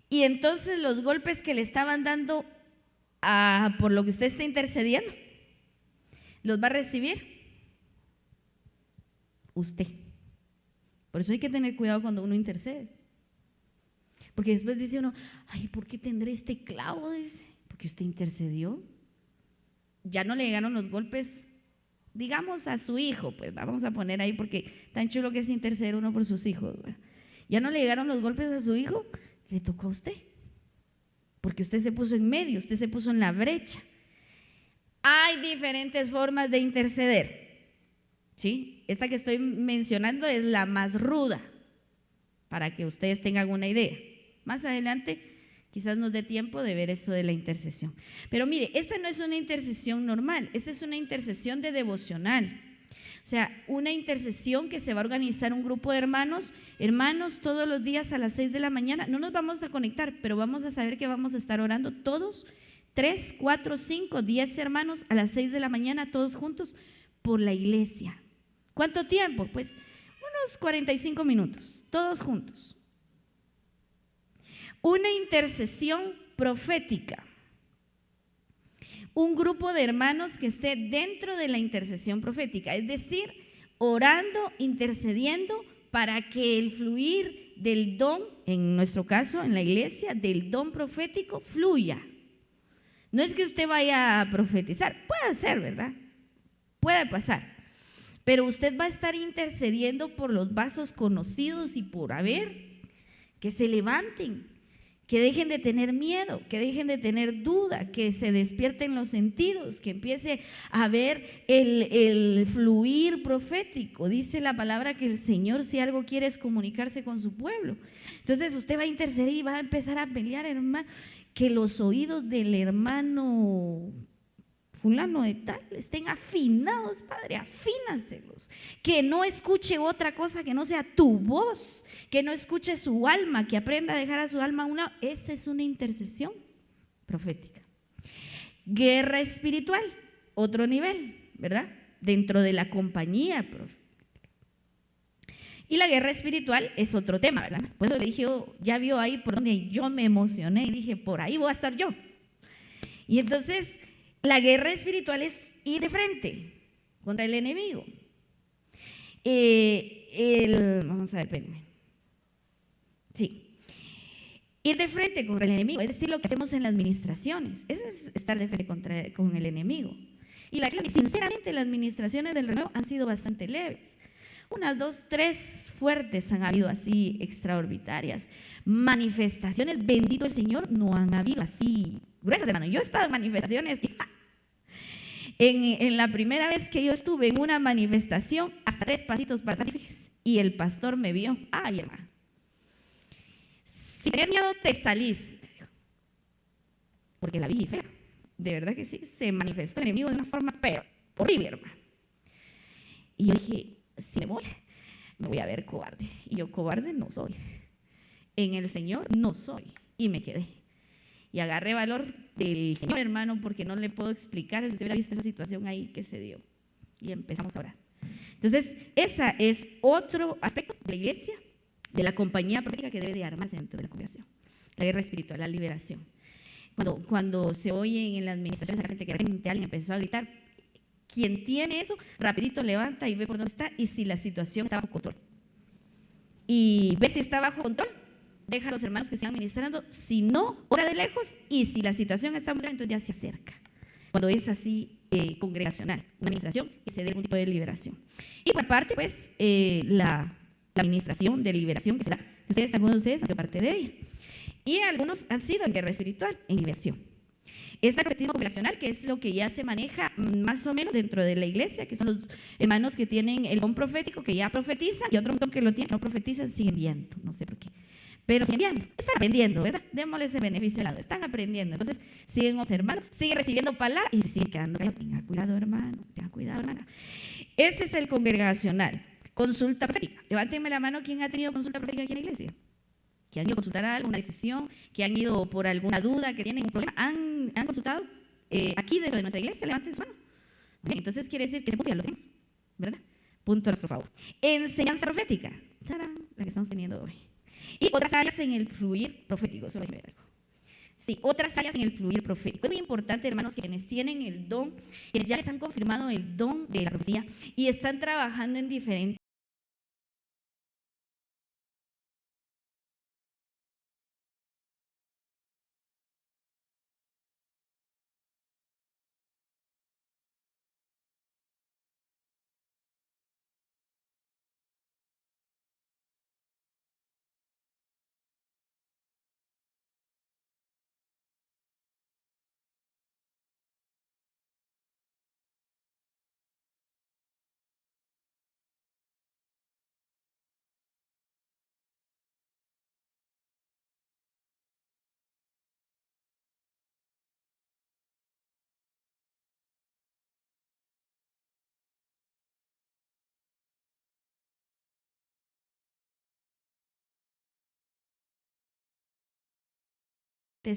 y entonces los golpes que le estaban dando por lo que usted está intercediendo, los va a recibir usted. Por eso hay que tener cuidado cuando uno intercede, porque después dice uno, ay, ¿por qué tendré este clavo? Dice, porque usted intercedió. Ya no le llegaron los golpes, digamos, a su hijo, pues vamos a poner ahí, porque tan chulo que es interceder uno por sus hijos, ¿verdad? Ya no le llegaron los golpes a su hijo, le tocó a usted, porque usted se puso en medio, usted se puso en la brecha. Hay diferentes formas de interceder, ¿sí? Esta que estoy mencionando es la más ruda, para que ustedes tengan una idea. Más adelante quizás nos dé tiempo de ver esto de la intercesión. Pero mire, esta no es una intercesión normal, esta es una intercesión de devocional. O sea, una intercesión que se va a organizar un grupo de hermanos todos los días a las 6 de la mañana. No nos vamos a conectar, pero vamos a saber que vamos a estar orando todos, 3, 4, 5, 10 hermanos a las 6 de la mañana, todos juntos por la iglesia. ¿Cuánto tiempo? Pues unos 45 minutos, todos juntos. Una intercesión profética. Un grupo de hermanos que esté dentro de la intercesión profética, es decir, orando, intercediendo para que el fluir del don, en nuestro caso, en la iglesia, del don profético fluya. No es que usted vaya a profetizar, puede ser, ¿verdad? Puede pasar, pero usted va a estar intercediendo por los vasos conocidos y por haber, que se levanten, que dejen de tener miedo, que dejen de tener duda, que se despierten los sentidos, que empiece a ver el fluir profético. Dice la palabra que el Señor, si algo quiere, es comunicarse con su pueblo. Entonces usted va a interceder y va a empezar a pelear, hermano, que los oídos del hermano fulano de tal estén afinados, Padre, afínaselos, que no escuche otra cosa que no sea tu voz, que no escuche su alma, que aprenda a dejar a su alma a un lado. Esa es una intercesión profética. Guerra espiritual, otro nivel, ¿verdad? Dentro de la compañía profética. Y la guerra espiritual es otro tema, ¿verdad? Por eso le dije, ya vio ahí por donde yo me emocioné y dije, por ahí voy a estar yo. Y entonces la guerra espiritual es ir de frente contra el enemigo. Vamos a ver, espérenme. Sí. Ir de frente contra el enemigo, es decir, lo que hacemos en las administraciones. Eso es estar de frente con el enemigo. Y sinceramente las administraciones del renuevo han sido bastante leves. 1, 2, 3 fuertes han habido así extraordinarias. Manifestaciones, bendito el Señor, no han habido así gruesas, hermano. Yo he estado en manifestaciones. En la primera vez que yo estuve en una manifestación, hasta 3 pasitos para atrás, y el pastor me vio. Ay, hermano, si tienes miedo, te salís, porque la vi fea. De verdad que sí, se manifestó el enemigo de una forma pero horrible, hermano. Y yo dije, si me voy a ver cobarde. Y yo cobarde no soy. En el Señor no soy. Y me quedé. Y agarré valor del Señor, hermano, porque no le puedo explicar si usted hubiera visto esa situación ahí que se dio. Y empezamos a orar. Entonces, esa es otro aspecto de la iglesia, de la compañía profética que debe de armarse dentro de la congregación. La guerra espiritual, la liberación. Cuando se oye en las administraciones a la gente que de repente alguien empezó a gritar, quien tiene eso, rapidito levanta y ve por dónde está y si la situación está bajo control. Y ve si está bajo control deja a los hermanos que sigan ministrando, si no, ora de lejos, y si la situación está muy grave, entonces ya se acerca. Cuando es así congregacional, una administración y se dé algún tipo de liberación. Y por parte, pues, la administración de liberación que se da, algunos de ustedes han sido parte de ella. Y algunos han sido en guerra espiritual, en liberación. Esta profetismo congregacional, que es lo que ya se maneja más o menos dentro de la iglesia, que son los hermanos que tienen el don profético, que ya profetizan, y otro montón que lo tienen, que no profetizan, siguen viendo, no sé por qué. Pero siguen viendo, están aprendiendo, ¿verdad? Démosle ese beneficio al lado, están aprendiendo. Entonces siguen observando, siguen recibiendo palabras y se siguen quedando callados. Tenga cuidado, hermano, tenga cuidado, hermana. Ese es el congregacional. Consulta profética. Levántenme la mano, ¿quién ha tenido consulta profética aquí en la iglesia? Que han ido a consultar alguna decisión, que han ido por alguna duda, que tienen un problema, han consultado aquí dentro de nuestra iglesia, levanten su mano. Bien, entonces quiere decir que ese punto ya lo tenemos, ¿verdad? Punto a nuestro favor. Enseñanza profética, ¡tarán!, la que estamos teniendo hoy. Y otras áreas en el fluir profético, solo déjeme ver algo. Sí, otras áreas en el fluir profético. Es muy importante, hermanos, quienes tienen el don, quienes ya les han confirmado el don de la profecía y están trabajando en diferentes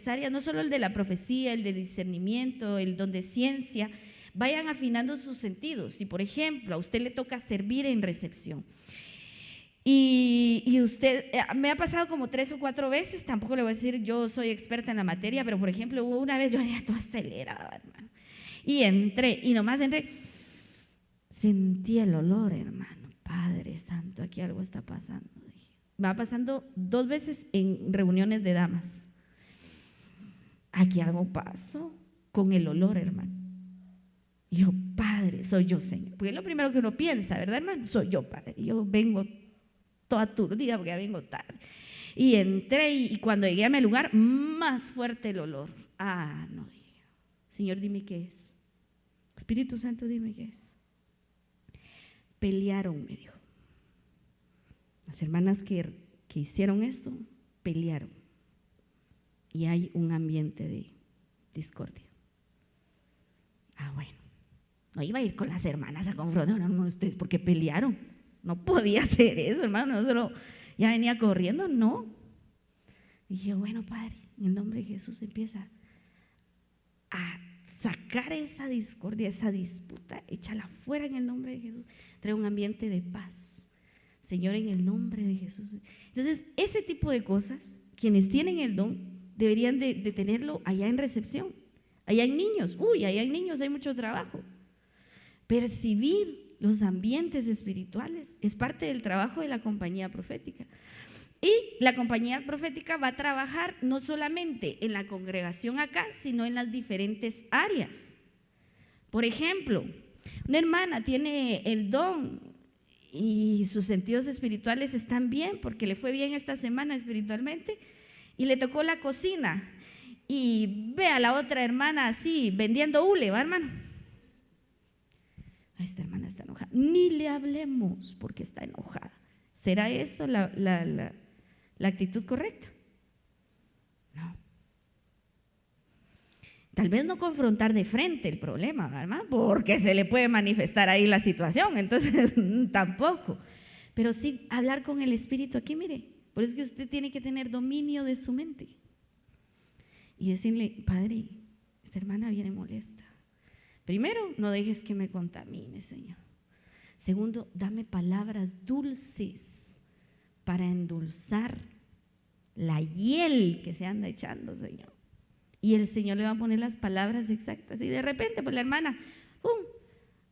áreas, no solo el de la profecía, el de discernimiento, el don de ciencia, vayan afinando sus sentidos. Si, por ejemplo, a usted le toca servir en recepción y usted, me ha pasado como 3 o 4 veces, tampoco le voy a decir yo soy experta en la materia, pero por ejemplo, hubo una vez yo venía toda acelerada, hermano, y entré, y nomás entré, sentí el olor, hermano, Padre Santo, aquí algo está pasando. Me va pasando 2 veces en reuniones de damas. Aquí algo pasó con el olor, hermano. Y yo, Padre, soy yo, Señor. Porque es lo primero que uno piensa, ¿verdad, hermano? Soy yo, Padre. Y yo vengo toda aturdida porque ya vengo tarde. Y entré y cuando llegué a mi lugar, más fuerte el olor. Ah, no. Señor, dime qué es. Espíritu Santo, dime qué es. Pelearon, me dijo. Las hermanas que hicieron esto, pelearon. Y hay un ambiente de discordia. Ah, bueno, no iba a ir con las hermanas a confrontar a ustedes porque pelearon. No podía hacer eso, hermano, no solo ya venía corriendo, no. Y dije, bueno, Padre, en el nombre de Jesús empieza a sacar esa discordia, esa disputa, échala fuera en el nombre de Jesús. Trae un ambiente de paz, Señor, en el nombre de Jesús. Entonces, ese tipo de cosas, quienes tienen el don, deberían de tenerlo allá en recepción. Allá hay niños, allá hay niños, hay mucho trabajo. Percibir los ambientes espirituales es parte del trabajo de la compañía profética. Y la compañía profética va a trabajar no solamente en la congregación acá, sino en las diferentes áreas. Por ejemplo, una hermana tiene el don y sus sentidos espirituales están bien porque le fue bien esta semana espiritualmente y le tocó la cocina y ve a la otra hermana así vendiendo hule, ¿va, hermano? Esta hermana está enojada. Ni le hablemos porque está enojada. ¿Será eso la actitud correcta? No. Tal vez no confrontar de frente el problema, ¿verdad? Porque se le puede manifestar ahí la situación, entonces tampoco. Pero sí hablar con el Espíritu aquí, mire. Por eso es que usted tiene que tener dominio de su mente y decirle, Padre, esta hermana viene molesta. Primero, no dejes que me contamine, Señor. Segundo, dame palabras dulces para endulzar la hiel que se anda echando, Señor. Y el Señor le va a poner las palabras exactas. Y de repente, pues la hermana,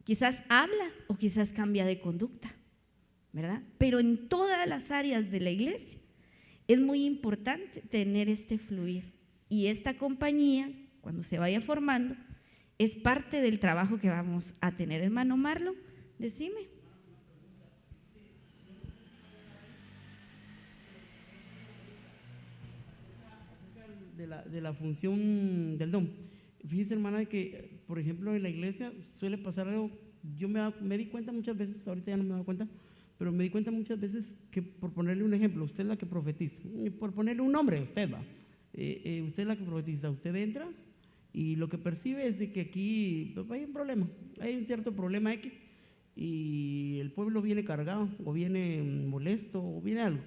quizás habla o quizás cambia de conducta, ¿verdad? Pero en todas las áreas de la iglesia, Es muy importante tener este fluir y esta compañía, cuando se vaya formando, es parte del trabajo que vamos a tener. Hermano Marlon, decime. De la función del don. Fíjese, hermana, de que, por ejemplo, en la iglesia suele pasar algo. Yo me di cuenta muchas veces, ahorita ya no me doy cuenta, pero me di cuenta muchas veces que, por ponerle un ejemplo, usted es la que profetiza, por ponerle un nombre, usted va, usted es la que profetiza, usted entra y lo que percibe es de que aquí pues, hay un problema, hay un cierto problema X y el pueblo viene cargado o viene molesto o viene algo.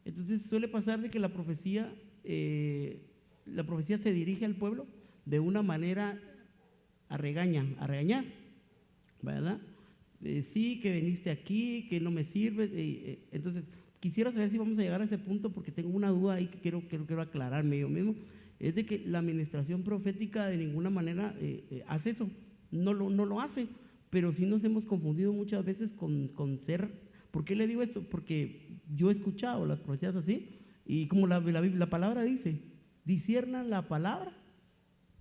Entonces suele pasar de que la profecía se dirige al pueblo de una manera a regañar, ¿verdad? Sí, que viniste aquí, que no me sirves. Entonces, quisiera saber si vamos a llegar a ese punto porque tengo una duda ahí que quiero aclararme yo mismo. Es de que la administración profética de ninguna manera hace eso, no lo hace, pero sí nos hemos confundido muchas veces con ser. ¿Por qué le digo esto? Porque yo he escuchado las profecías así y como la palabra dice, disciernan la palabra,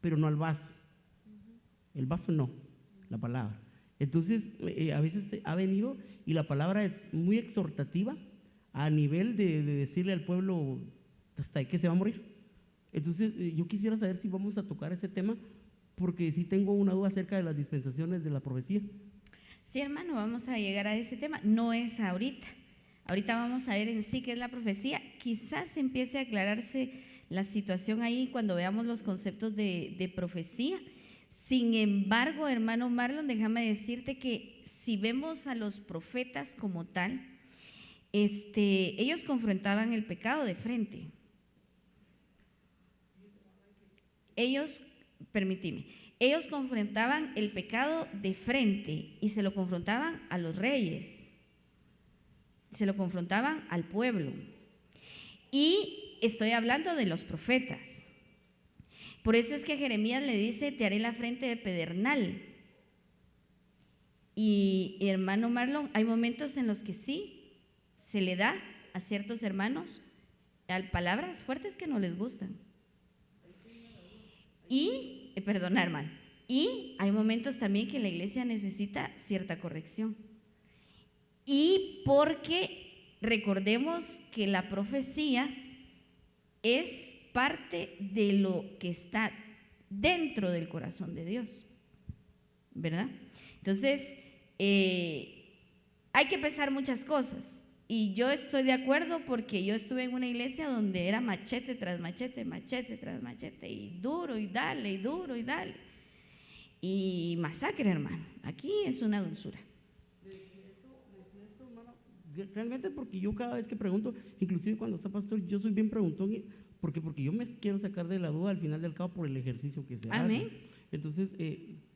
pero no al vaso. El vaso no, la palabra. Entonces, a veces ha venido y la palabra es muy exhortativa a nivel de decirle al pueblo hasta que se va a morir. Entonces, yo quisiera saber si vamos a tocar ese tema porque sí tengo una duda acerca de las dispensaciones de la profecía. Sí, hermano, vamos a llegar a ese tema. No es ahorita. Ahorita vamos a ver en sí qué es la profecía. Quizás empiece a aclararse la situación ahí cuando veamos los conceptos de profecía. Sin embargo, hermano Marlon, déjame decirte que si vemos a los profetas como tal, ellos confrontaban el pecado de frente. Ellos confrontaban el pecado de frente y se lo confrontaban a los reyes, se lo confrontaban al pueblo. Y estoy hablando de los profetas. Por eso es que Jeremías le dice, te haré la frente de pedernal. Y hermano Marlon, hay momentos en los que sí se le da a ciertos hermanos palabras fuertes que no les gustan. Y, perdona hermano, y hay momentos también que la iglesia necesita cierta corrección. Y porque recordemos que la profecía es parte de lo que está dentro del corazón de Dios, ¿verdad? Entonces, hay que pesar muchas cosas y yo estoy de acuerdo porque yo estuve en una iglesia donde era machete tras machete, machete tras machete y duro y dale, y duro y dale y masacre, hermano. Aquí es una dulzura. Realmente porque yo cada vez que pregunto, inclusive cuando está pastor, yo soy bien preguntón porque yo me quiero sacar de la duda al final del cabo por el ejercicio que se Amén. hace. Entonces,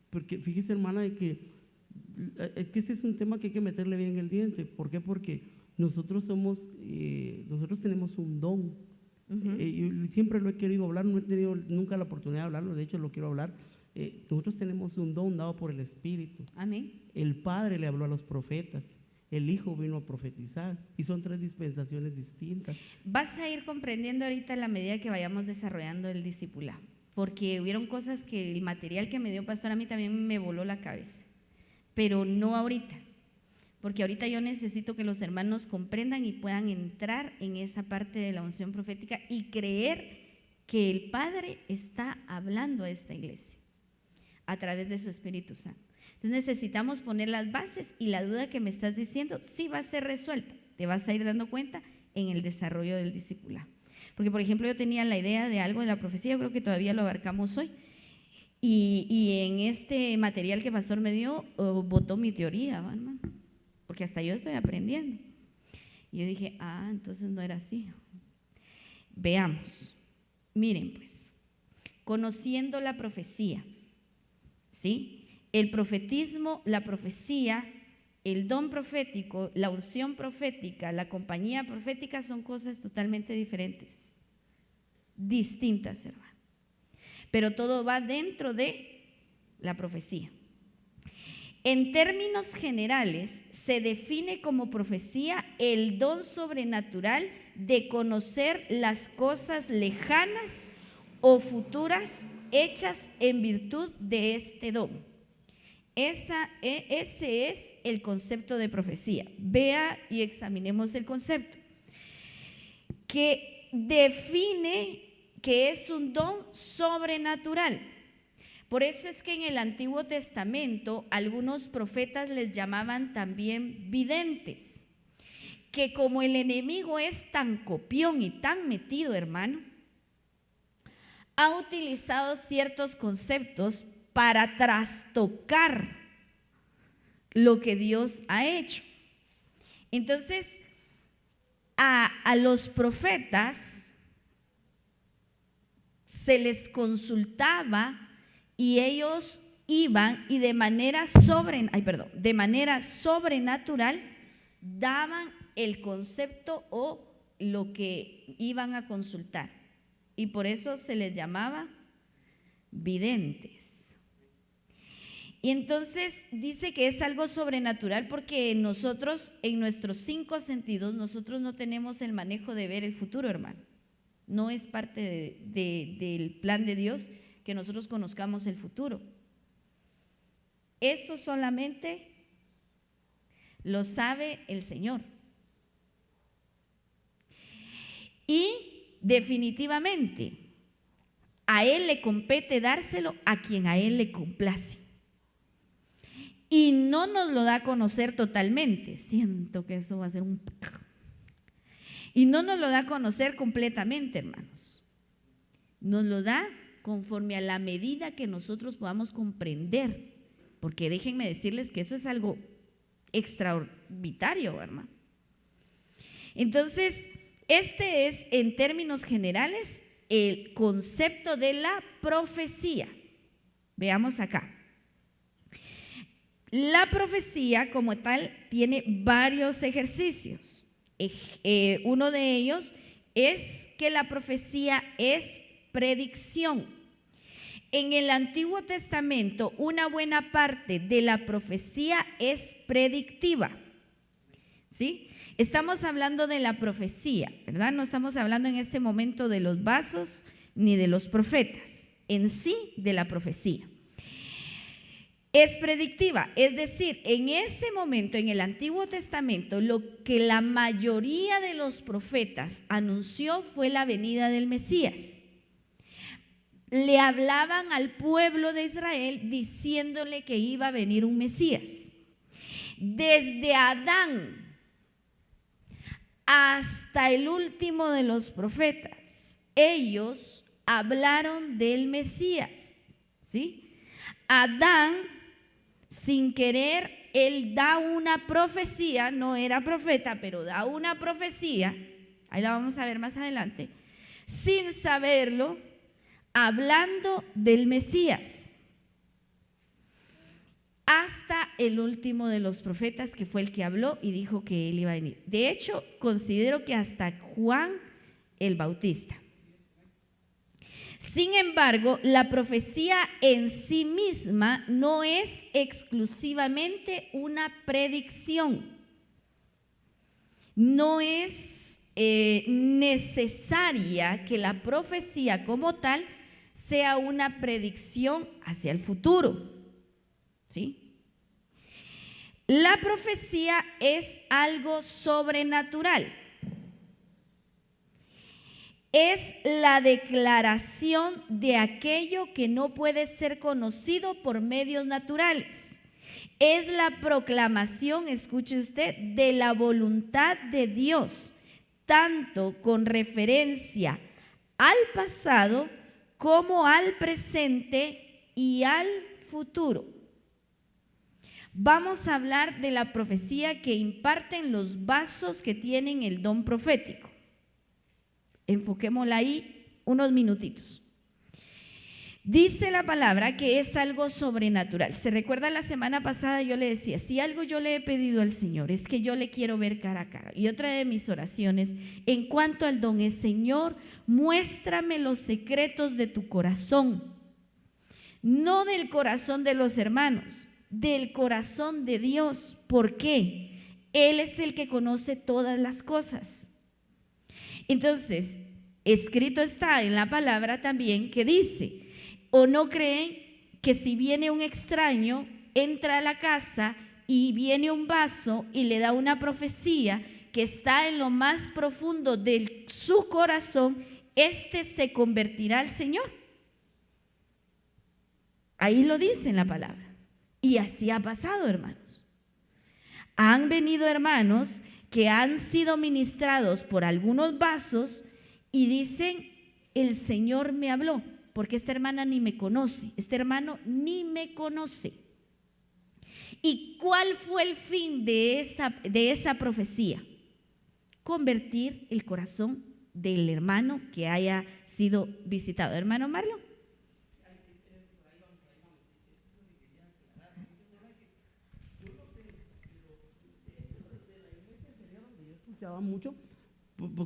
porque fíjese hermana de que ese es un tema que hay que meterle bien el diente. ¿Por qué? Porque nosotros tenemos un don. Yo siempre lo he querido hablar, no he tenido nunca la oportunidad de hablarlo, de hecho lo quiero hablar. Nosotros tenemos un don dado por el Espíritu. Amén. El Padre le habló a los profetas. El Hijo vino a profetizar y son 3 dispensaciones distintas. Vas a ir comprendiendo ahorita a la medida que vayamos desarrollando el discipulado, porque hubieron cosas que el material que me dio pastor a mí también me voló la cabeza, pero no ahorita, porque ahorita yo necesito que los hermanos comprendan y puedan entrar en esa parte de la unción profética y creer que el Padre está hablando a esta iglesia a través de su Espíritu Santo. Entonces necesitamos poner las bases y la duda que me estás diciendo sí va a ser resuelta, te vas a ir dando cuenta en el desarrollo del discipulado. Porque por ejemplo yo tenía la idea de algo de la profecía, yo creo que todavía lo abarcamos hoy, y en este material que pastor me dio, botó mi teoría, hermano, porque hasta yo estoy aprendiendo. Y yo dije, entonces no era así. Veamos, miren pues, conociendo la profecía, ¿sí? El profetismo, la profecía, el don profético, la unción profética, la compañía profética son cosas totalmente diferentes, distintas, hermano. Pero todo va dentro de la profecía. En términos generales, se define como profecía el don sobrenatural de conocer las cosas lejanas o futuras hechas en virtud de este don. Ese es el concepto de profecía. Vea y examinemos el concepto, que define que es un don sobrenatural. Por eso es que en el Antiguo Testamento algunos profetas les llamaban también videntes, que como el enemigo es tan copión y tan metido, hermano, ha utilizado ciertos conceptos para trastocar lo que Dios ha hecho. Entonces, a los profetas se les consultaba y ellos iban y de manera sobrenatural daban el concepto o lo que iban a consultar. Y por eso se les llamaba videntes. Y entonces dice que es algo sobrenatural porque nosotros, en nuestros 5 sentidos, nosotros no tenemos el manejo de ver el futuro, hermano. No es parte del plan de Dios que nosotros conozcamos el futuro. Eso solamente lo sabe el Señor. Y definitivamente a Él le compete dárselo a quien a Él le complace. Y no nos lo da a conocer totalmente. Siento que eso va a ser un... Y no nos lo da a conocer completamente, hermanos. Nos lo da conforme a la medida que nosotros podamos comprender. Porque déjenme decirles que eso es algo extraordinario, hermano. Entonces, este es, en términos generales, el concepto de la profecía. Veamos acá. La profecía como tal tiene varios ejercicios. Uno de ellos es que la profecía es predicción. En el Antiguo Testamento, una buena parte de la profecía es predictiva. ¿Sí? Estamos hablando de la profecía, ¿verdad? No estamos hablando en este momento de los vasos ni de los profetas, en sí de la profecía. Es predictiva, es decir, en ese momento, en el Antiguo Testamento, lo que la mayoría de los profetas anunció fue la venida del Mesías. Le hablaban al pueblo de Israel diciéndole que iba a venir un Mesías. Desde Adán hasta el último de los profetas, ellos hablaron del Mesías, ¿sí? Adán, sin querer, él da una profecía, no era profeta, pero da una profecía, ahí la vamos a ver más adelante, sin saberlo, hablando del Mesías, hasta el último de los profetas, que fue el que habló y dijo que él iba a venir. De hecho, considero que hasta Juan el Bautista. Sin embargo, la profecía en sí misma no es exclusivamente una predicción. No es necesaria que la profecía como tal sea una predicción hacia el futuro. ¿Sí? La profecía es algo sobrenatural. Es la declaración de aquello que no puede ser conocido por medios naturales. Es la proclamación, escuche usted, de la voluntad de Dios, tanto con referencia al pasado como al presente y al futuro. Vamos a hablar de la profecía que imparten los vasos que tienen el don profético. Enfoquémosla ahí unos minutitos. Dice la palabra que es algo sobrenatural. ¿Se recuerda la semana pasada? Yo le decía, si algo yo le he pedido al Señor es que yo le quiero ver cara a cara. Y otra de mis oraciones en cuanto al don es: Señor, muéstrame los secretos de tu corazón. No del corazón de los hermanos, del corazón de Dios. ¿Por qué? Él es el que conoce todas las cosas. Entonces, escrito está en la palabra también que dice, ¿o no creen que si viene un extraño, entra a la casa y viene un vaso y le da una profecía que está en lo más profundo de su corazón, éste se convertirá al Señor? Ahí lo dice en la palabra. Y así ha pasado, hermanos. Han venido hermanos que han sido ministrados por algunos vasos y dicen, el Señor me habló, porque esta hermana ni me conoce, este hermano ni me conoce. ¿Y cuál fue el fin de esa profecía? Convertir el corazón del hermano que haya sido visitado. Hermano Marlon. Escuchaba mucho,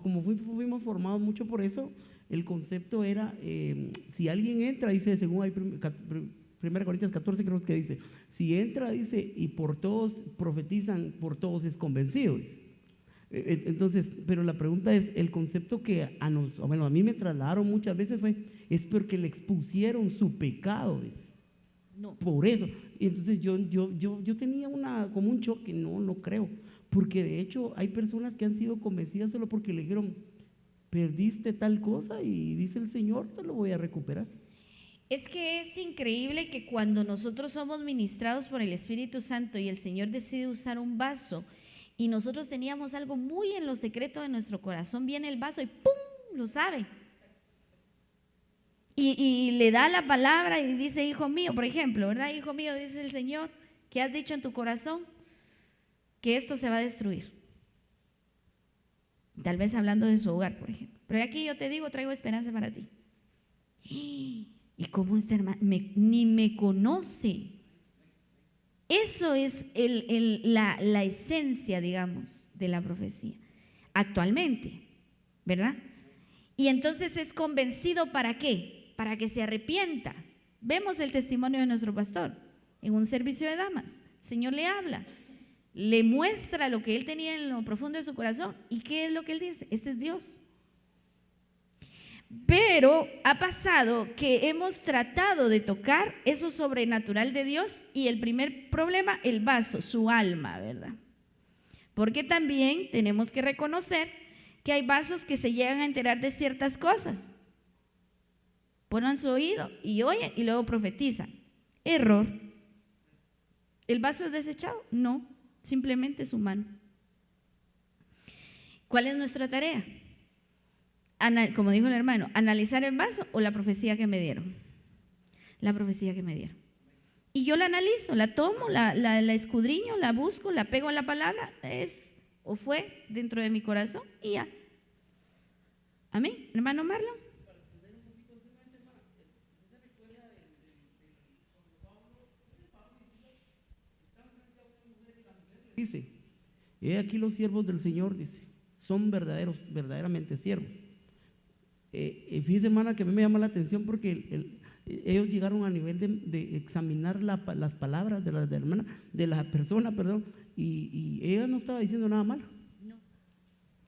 como fuimos formados mucho por eso, el concepto era, si alguien entra, dice, según hay 1 Corintios 14 creo que dice, si entra, dice, y por todos profetizan, por todos es convencido, dice. Entonces, pero la pregunta es, el concepto que a mí me trasladaron muchas veces es porque le expusieron su pecado, dice. No. Por eso. Y entonces yo tenía como un choque, no creo, porque de hecho hay personas que han sido convencidas solo porque le dijeron, perdiste tal cosa y dice el Señor, te lo voy a recuperar. Es que es increíble que cuando nosotros somos ministrados por el Espíritu Santo y el Señor decide usar un vaso y nosotros teníamos algo muy en lo secreto de nuestro corazón, viene el vaso y ¡pum!, lo sabe. Y le da la palabra y dice, hijo mío, por ejemplo, ¿verdad? Hijo mío, dice el Señor, que has dicho en tu corazón que esto se va a destruir. Tal vez hablando de su hogar, por ejemplo. Pero aquí yo te digo, traigo esperanza para ti. ¿Y cómo este hermano ni me conoce? Eso es la esencia, digamos, de la profecía actualmente, ¿verdad? Y entonces es convencido, ¿para qué? Para que se arrepienta. Vemos el testimonio de nuestro pastor en un servicio de damas. El Señor le habla, le muestra lo que él tenía en lo profundo de su corazón. ¿Y qué es lo que él dice? Este es Dios. Pero ha pasado que hemos tratado de tocar eso sobrenatural de Dios y el primer problema, el vaso, su alma, ¿verdad? Porque también tenemos que reconocer que hay vasos que se llegan a enterar de ciertas cosas. Ponen su oído y oyen y luego profetizan. Error. ¿El vaso es desechado? No, simplemente es humano. ¿Cuál es nuestra tarea? Como dijo el hermano, analizar el vaso o la profecía que me dieron. La profecía que me dieron. Y yo la analizo, la tomo, la escudriño, la busco, la pego en la palabra, es o fue dentro de mi corazón y ya. Amén, hermano Marlon. Dice, he aquí los siervos del Señor, dice, son verdaderamente siervos. Fíjese, hermana, que a mí me llama la atención porque ellos llegaron a nivel de examinar las palabras de la persona, perdón, y ella no estaba diciendo nada malo. No.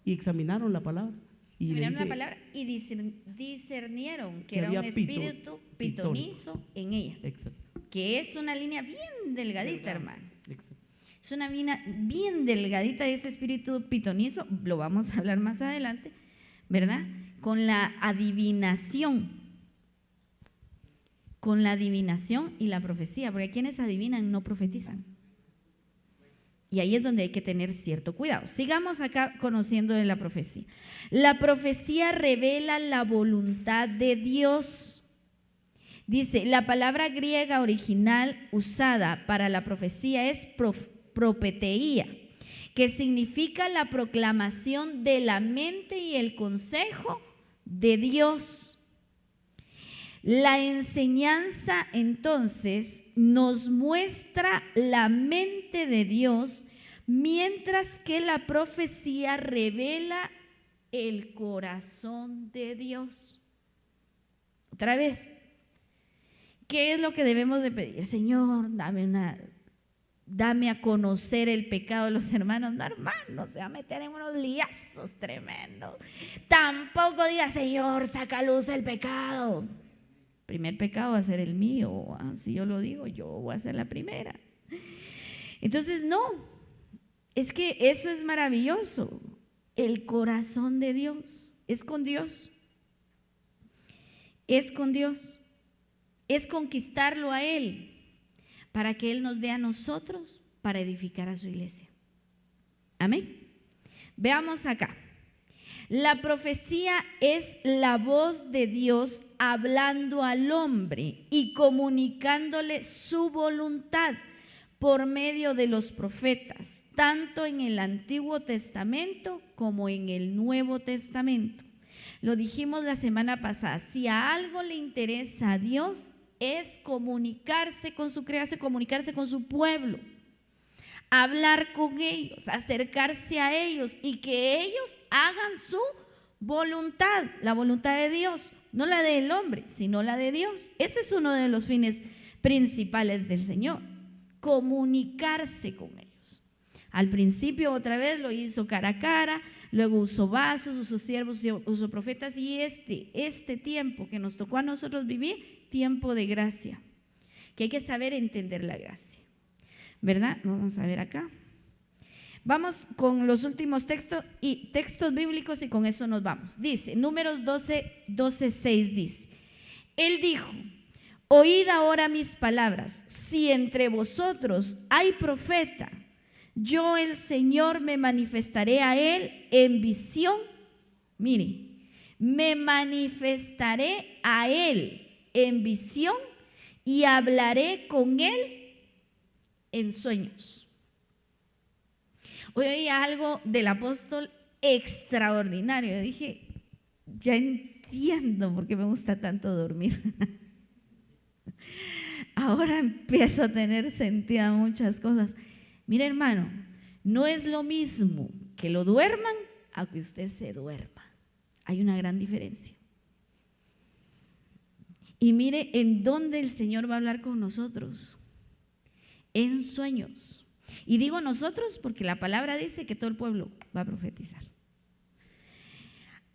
Y examinaron la palabra. Y examinaron la palabra y discernieron que era un espíritu pitonizo en ella. Exacto. Que es una línea bien delgadita, hermano. Exacto. Es una línea bien delgadita de ese espíritu pitonizo, lo vamos a hablar más adelante, ¿verdad? Con la adivinación y la profecía, porque quienes adivinan no profetizan. Y ahí es donde hay que tener cierto cuidado. Sigamos acá conociendo de la profecía. La profecía revela la voluntad de Dios. Dice, la palabra griega original usada para la profecía es propeteía, que significa la proclamación de la mente y el consejo de Dios. La enseñanza entonces nos muestra la mente de Dios, mientras que la profecía revela el corazón de Dios. Otra vez, ¿qué es lo que debemos de pedir? Señor, dame dame a conocer el pecado de los hermanos. No, hermano, se va a meter en unos liazos tremendos. Tampoco diga, Señor, saca a luz el pecado. Primer pecado va a ser el mío. Si yo lo digo, yo voy a ser la primera. Entonces, no, es que eso es maravilloso. El corazón de Dios es con Dios. Es con Dios. Es conquistarlo a Él, para que Él nos dé a nosotros para edificar a su iglesia. Amén. Veamos acá. La profecía es la voz de Dios hablando al hombre y comunicándole su voluntad por medio de los profetas, tanto en el Antiguo Testamento como en el Nuevo Testamento. Lo dijimos la semana pasada, si a algo le interesa a Dios es comunicarse con su creación, comunicarse con su pueblo, hablar con ellos, acercarse a ellos y que ellos hagan su voluntad, la voluntad de Dios, no la del hombre, sino la de Dios. Ese es uno de los fines principales del Señor, comunicarse con ellos. Al principio otra vez lo hizo cara a cara, luego usó vasos, usó siervos, usó profetas, y este tiempo que nos tocó a nosotros vivir, tiempo de gracia, que hay que saber entender la gracia, ¿verdad? Vamos a ver acá. Vamos con los últimos textos bíblicos y con eso nos vamos. Dice, Números 12:6 dice, Él dijo, oíd ahora mis palabras, si entre vosotros hay profeta, yo el Señor me manifestaré a él en visión. Mire, me manifestaré a él en visión y hablaré con él en sueños. Hoy oí algo del apóstol extraordinario. Yo dije, ya entiendo por qué me gusta tanto dormir. Ahora empiezo a tener sentido muchas cosas. Mira, hermano, no es lo mismo que lo duerman a que usted se duerma. Hay una gran diferencia. Y mire en dónde el Señor va a hablar con nosotros. En sueños. Y digo nosotros porque la palabra dice que todo el pueblo va a profetizar.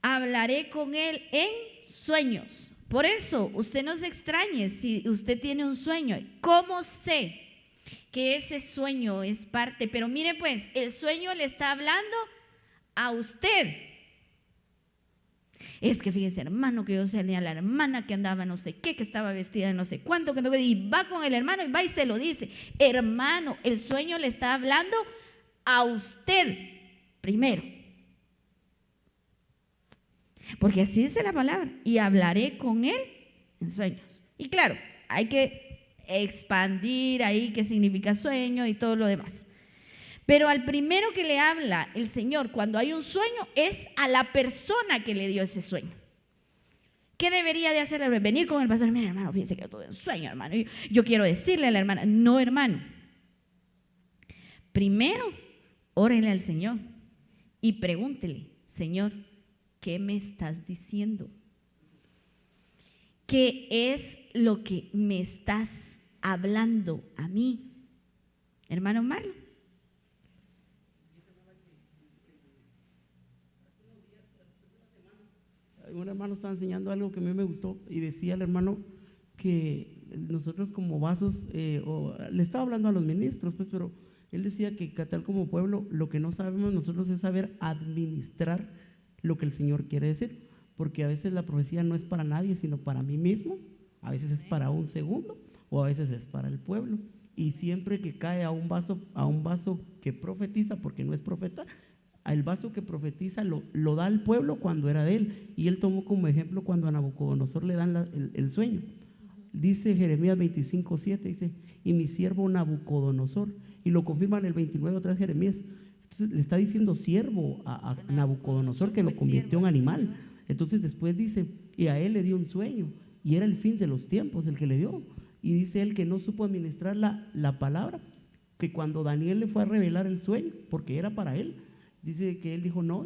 Hablaré con él en sueños. Por eso, usted no se extrañe si usted tiene un sueño. ¿Cómo sé que ese sueño es parte? Pero mire pues, el sueño le está hablando a usted. Es que fíjese, hermano, que yo tenía a la hermana que andaba no sé qué, que estaba vestida de no sé cuánto, y va con el hermano y va y se lo dice. Hermano, el sueño le está hablando a usted primero. Porque así dice la palabra, y hablaré con él en sueños. Y claro, hay que expandir ahí qué significa sueño y todo lo demás. Pero al primero que le habla el Señor cuando hay un sueño es a la persona que le dio ese sueño. ¿Qué debería de hacer? Venir con el pastor, mira, hermano, fíjese que yo tuve un sueño, hermano, yo quiero decirle a la hermana. No, hermano, primero órele al Señor y pregúntele, Señor, ¿qué me estás diciendo? ¿Qué es lo que me estás hablando a mí? Hermano Marlon. Un hermano estaba enseñando algo que a mí me gustó y decía el hermano que nosotros como vasos, le estaba hablando a los ministros, pues, pero él decía que tal como pueblo, lo que no sabemos nosotros es saber administrar lo que el Señor quiere decir, porque a veces la profecía no es para nadie, sino para mí mismo, a veces es para un segundo o a veces es para el pueblo, y siempre que cae a un vaso que profetiza, porque no es profeta, el vaso que profetiza lo da al pueblo cuando era de él, y él tomó como ejemplo cuando a Nabucodonosor le dan el sueño. Dice Jeremías 25:7, dice, y mi siervo Nabucodonosor, y lo confirma en el 29 otra vez Jeremías. Entonces le está diciendo siervo a Nabucodonosor, que lo convirtió en animal. Entonces después dice, y a él le dio un sueño, y era el fin de los tiempos el que le dio, y dice él que no supo administrar la palabra, que cuando Daniel le fue a revelar el sueño, porque era para él, dice que él dijo, no,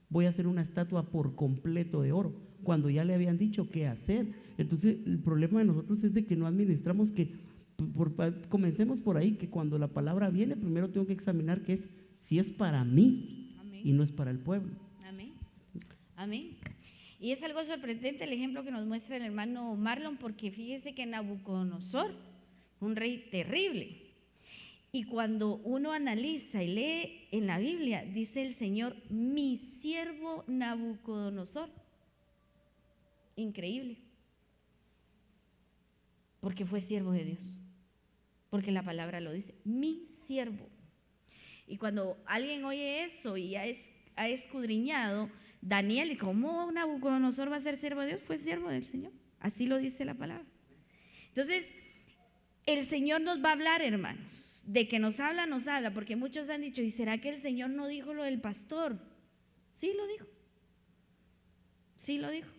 voy a hacer una estatua por completo de oro, cuando ya le habían dicho qué hacer. Entonces el problema de nosotros es de que no administramos, que Comencemos por ahí, que cuando la palabra viene, primero tengo que examinar que si es para mí Amén. y no es para el pueblo. Amén. Amén. Y es algo sorprendente el ejemplo que nos muestra el hermano Marlon, porque fíjese que Nabucodonosor, un rey terrible, y cuando uno analiza y lee en la Biblia, dice el Señor, mi siervo Nabucodonosor. Increíble. Porque fue siervo de Dios. Porque la palabra lo dice, mi siervo. Y cuando alguien oye eso y ha escudriñado, Daniel, ¿y cómo Nabucodonosor va a ser siervo de Dios? Fue siervo del Señor. Así lo dice la palabra. Entonces, el Señor nos va a hablar, hermanos. De que nos habla, porque muchos han dicho, ¿y será que el Señor no dijo lo del pastor? Sí lo dijo. Sí lo dijo.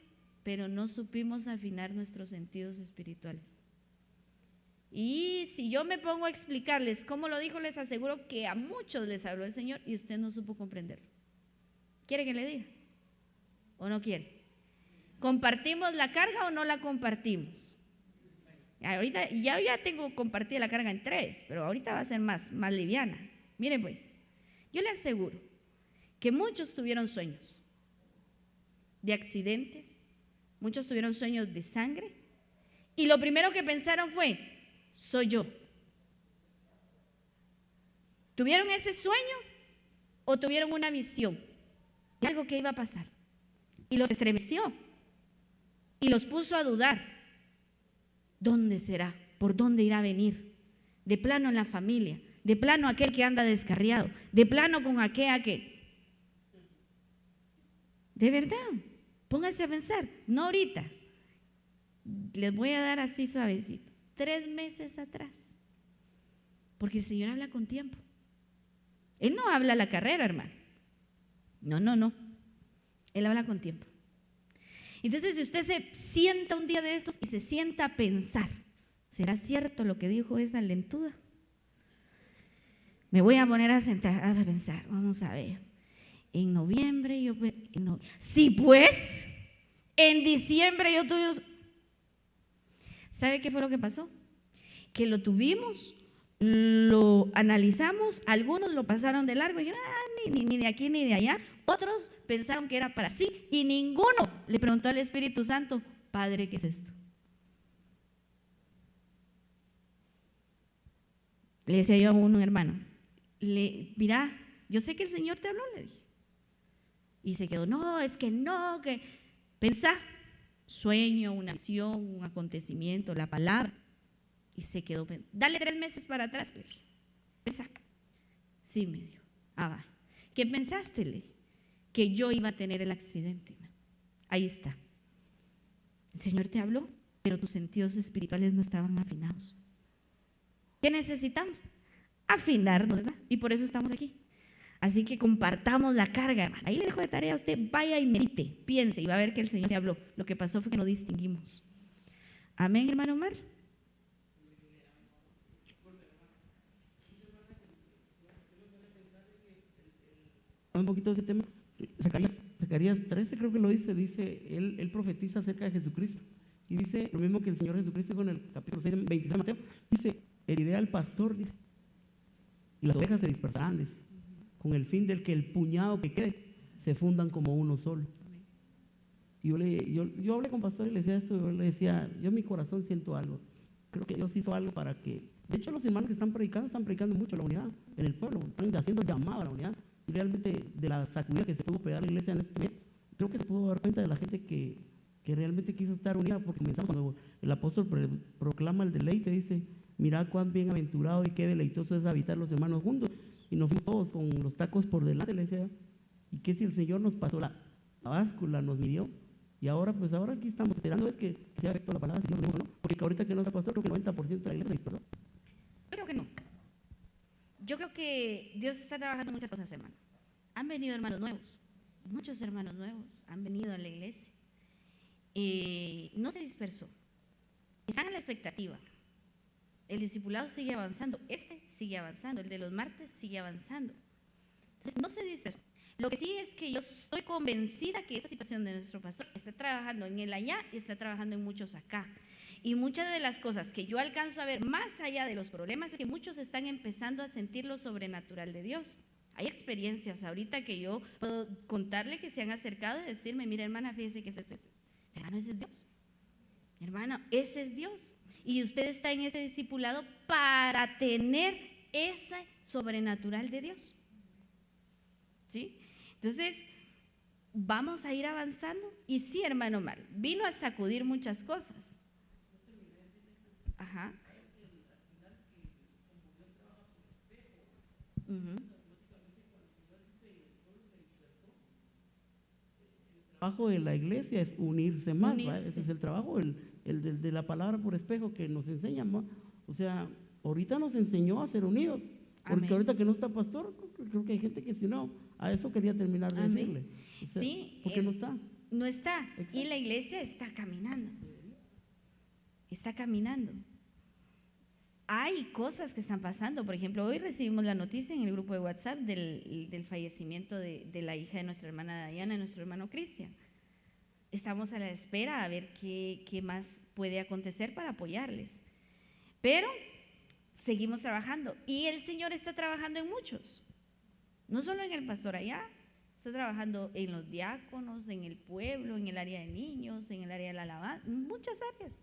Pero no supimos afinar nuestros sentidos espirituales. Y si yo me pongo a explicarles cómo lo dijo, les aseguro que a muchos les habló el Señor y usted no supo comprenderlo. ¿Quiere que le diga? ¿O no quiere? ¿Compartimos la carga o no la compartimos? Ahorita ya tengo compartida la carga en 3, pero ahorita va a ser más liviana. Miren pues, yo le aseguro que muchos tuvieron sueños de accidentes, muchos tuvieron sueños de sangre y lo primero que pensaron fue, soy yo. ¿Tuvieron ese sueño o tuvieron una visión de algo que iba a pasar? Y los estremeció y los puso a dudar. ¿Dónde será? ¿Por dónde irá a venir? De plano en la familia, de plano aquel que anda descarriado, de plano con aquella que... De verdad, pónganse a pensar, no ahorita. Les voy a dar así suavecito. 3 meses atrás. Porque el Señor habla con tiempo. Él no habla a la carrera, hermano. No. Él habla con tiempo. Entonces, si usted se sienta un día de estos y se sienta a pensar, ¿será cierto lo que dijo esa lentuda? Me voy a poner a sentar, a pensar, vamos a ver. En noviembre sí, pues, en diciembre yo tuve... ¿Sabe qué fue lo que pasó? Que lo tuvimos, lo analizamos, algunos lo pasaron de largo y dijeron, ni de aquí ni de allá. Otros pensaron que era para sí y ninguno le preguntó al Espíritu Santo, Padre, ¿qué es esto? Le decía yo a un hermano, mira, yo sé que el Señor te habló, le dije. Y se quedó, no, es que no, que pensá, sueño, una visión, un acontecimiento, la palabra. Y se quedó, dale 3 meses para atrás, le dije, pensá. Sí, me dijo, va. ¿Qué pensaste? Le dije, que yo iba a tener el accidente. Ahí está. El Señor te habló, pero tus sentidos espirituales no estaban afinados. ¿Qué necesitamos? Afinarnos, ¿verdad? Y por eso estamos aquí. Así que compartamos la carga, hermano. Ahí le dejo de tarea a usted, vaya y medite, piense y va a ver que el Señor se habló. Lo que pasó fue que no distinguimos. Amén, hermano Omar. Un poquito de ese tema. Zacarías 13 creo que lo dice, él profetiza acerca de Jesucristo. Y dice lo mismo que el Señor Jesucristo dijo en el capítulo 6, 26 de Mateo. Dice, heriré al pastor, dice, y las ovejas se dispersarán, dice, con el fin del que el puñado que quede se fundan como uno solo. Y yo hablé con pastor y le decía esto, yo le decía, yo en mi corazón siento algo. Creo que Dios hizo algo para que, de hecho los hermanos que están predicando mucho la unidad en el pueblo, están haciendo llamado a la unidad. Y realmente de la sacudida que se pudo pegar la iglesia en este mes, creo que se pudo dar cuenta de la gente que realmente quiso estar unida, porque comenzamos cuando el apóstol proclama el deleite, dice, mirad cuán bienaventurado y qué deleitoso es habitar los hermanos juntos, y nos fuimos todos con los tacos por delante, le decía, y que si el Señor nos pasó la báscula, nos midió, y ahora aquí estamos esperando es que sea abierto la palabra, si no, porque ahorita que nos ha pasado, creo que el 90% de la iglesia, ¿perdón? Creo que no. Yo creo que Dios está trabajando en muchas cosas, hermano. Han venido hermanos nuevos, muchos hermanos nuevos han venido a la iglesia. No se dispersó, están a la expectativa. El discipulado sigue avanzando, sigue avanzando, el de los martes sigue avanzando. Entonces, no se dispersó. Lo que sí es que yo estoy convencida que esta situación de nuestro pastor está trabajando en él allá y está trabajando en muchos acá. Y muchas de las cosas que yo alcanzo a ver más allá de los problemas es que muchos están empezando a sentir lo sobrenatural de Dios. Hay experiencias ahorita que yo puedo contarle que se han acercado y decirme, mira hermana, fíjese que esto. Hermano, ese es Dios. Hermano, ese es Dios. Y usted está en ese discipulado para tener ese sobrenatural de Dios. ¿Sí? Entonces, vamos a ir avanzando. Y sí, hermano Mar, vino a sacudir muchas cosas. Ajá. El trabajo de la iglesia es unirse más, ¿va? Unirse. Ese es el trabajo, el de la palabra por espejo que nos enseñan, ¿va? O sea, ahorita nos enseñó a ser unidos, porque Amén. ahorita que no está pastor, creo que hay gente que si no, a eso quería terminar de Amén. decirle. O sea, Sí, ¿por qué no está? No está. Exacto. Y la iglesia está caminando. Está caminando. Hay cosas que están pasando. Por ejemplo, hoy recibimos la noticia en el grupo de WhatsApp del fallecimiento de la hija de nuestra hermana Diana y nuestro hermano Cristian. Estamos a la espera a ver qué más puede acontecer para apoyarles. Pero seguimos trabajando. Y el Señor está trabajando en muchos. No solo en el pastor allá. Está trabajando en los diáconos, en el pueblo, en el área de niños, en el área de la alabanza, en muchas áreas.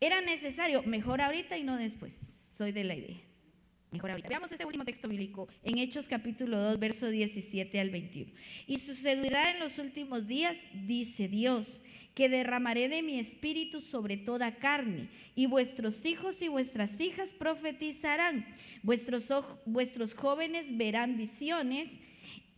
Era necesario, mejor ahorita y no después. Soy de la idea. Mejor ahorita. Veamos este último texto bíblico en Hechos capítulo 2, verso 17 al 21. Y sucederá en los últimos días, dice Dios, que derramaré de mi espíritu sobre toda carne, y vuestros hijos y vuestras hijas profetizarán, vuestros jóvenes verán visiones,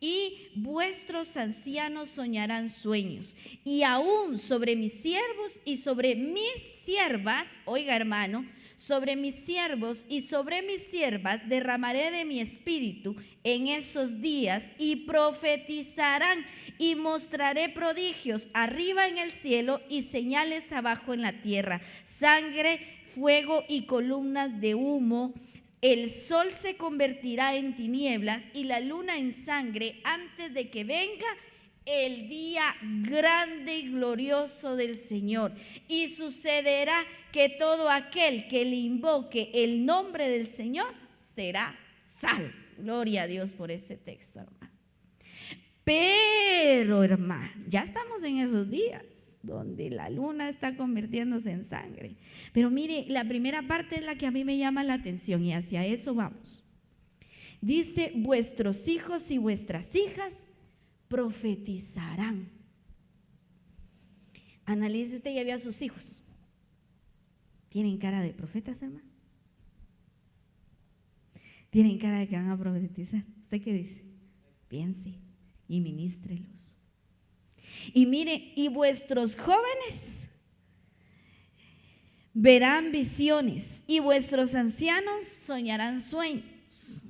y vuestros ancianos soñarán sueños, y aún sobre mis siervos y sobre mis siervas, oiga hermano, sobre mis siervos y sobre mis siervas derramaré de mi espíritu en esos días, y profetizarán, y mostraré prodigios arriba en el cielo y señales abajo en la tierra, sangre, fuego y columnas de humo. El sol se convertirá en tinieblas y la luna en sangre antes de que venga el día grande y glorioso del Señor. Y sucederá que todo aquel que le invoque el nombre del Señor será salvo. Gloria a Dios por ese texto, hermano. Pero, hermano, ya estamos en esos días donde la luna está convirtiéndose en sangre. Pero mire, la primera parte es la que a mí me llama la atención y hacia eso vamos. Dice, vuestros hijos y vuestras hijas profetizarán. Analice usted, ya vio a sus hijos. ¿Tienen cara de profetas, hermano? ¿Tienen cara de que van a profetizar? ¿Usted qué dice? Piense y ministrelos. Y mire, y vuestros jóvenes verán visiones, y vuestros ancianos soñarán sueños.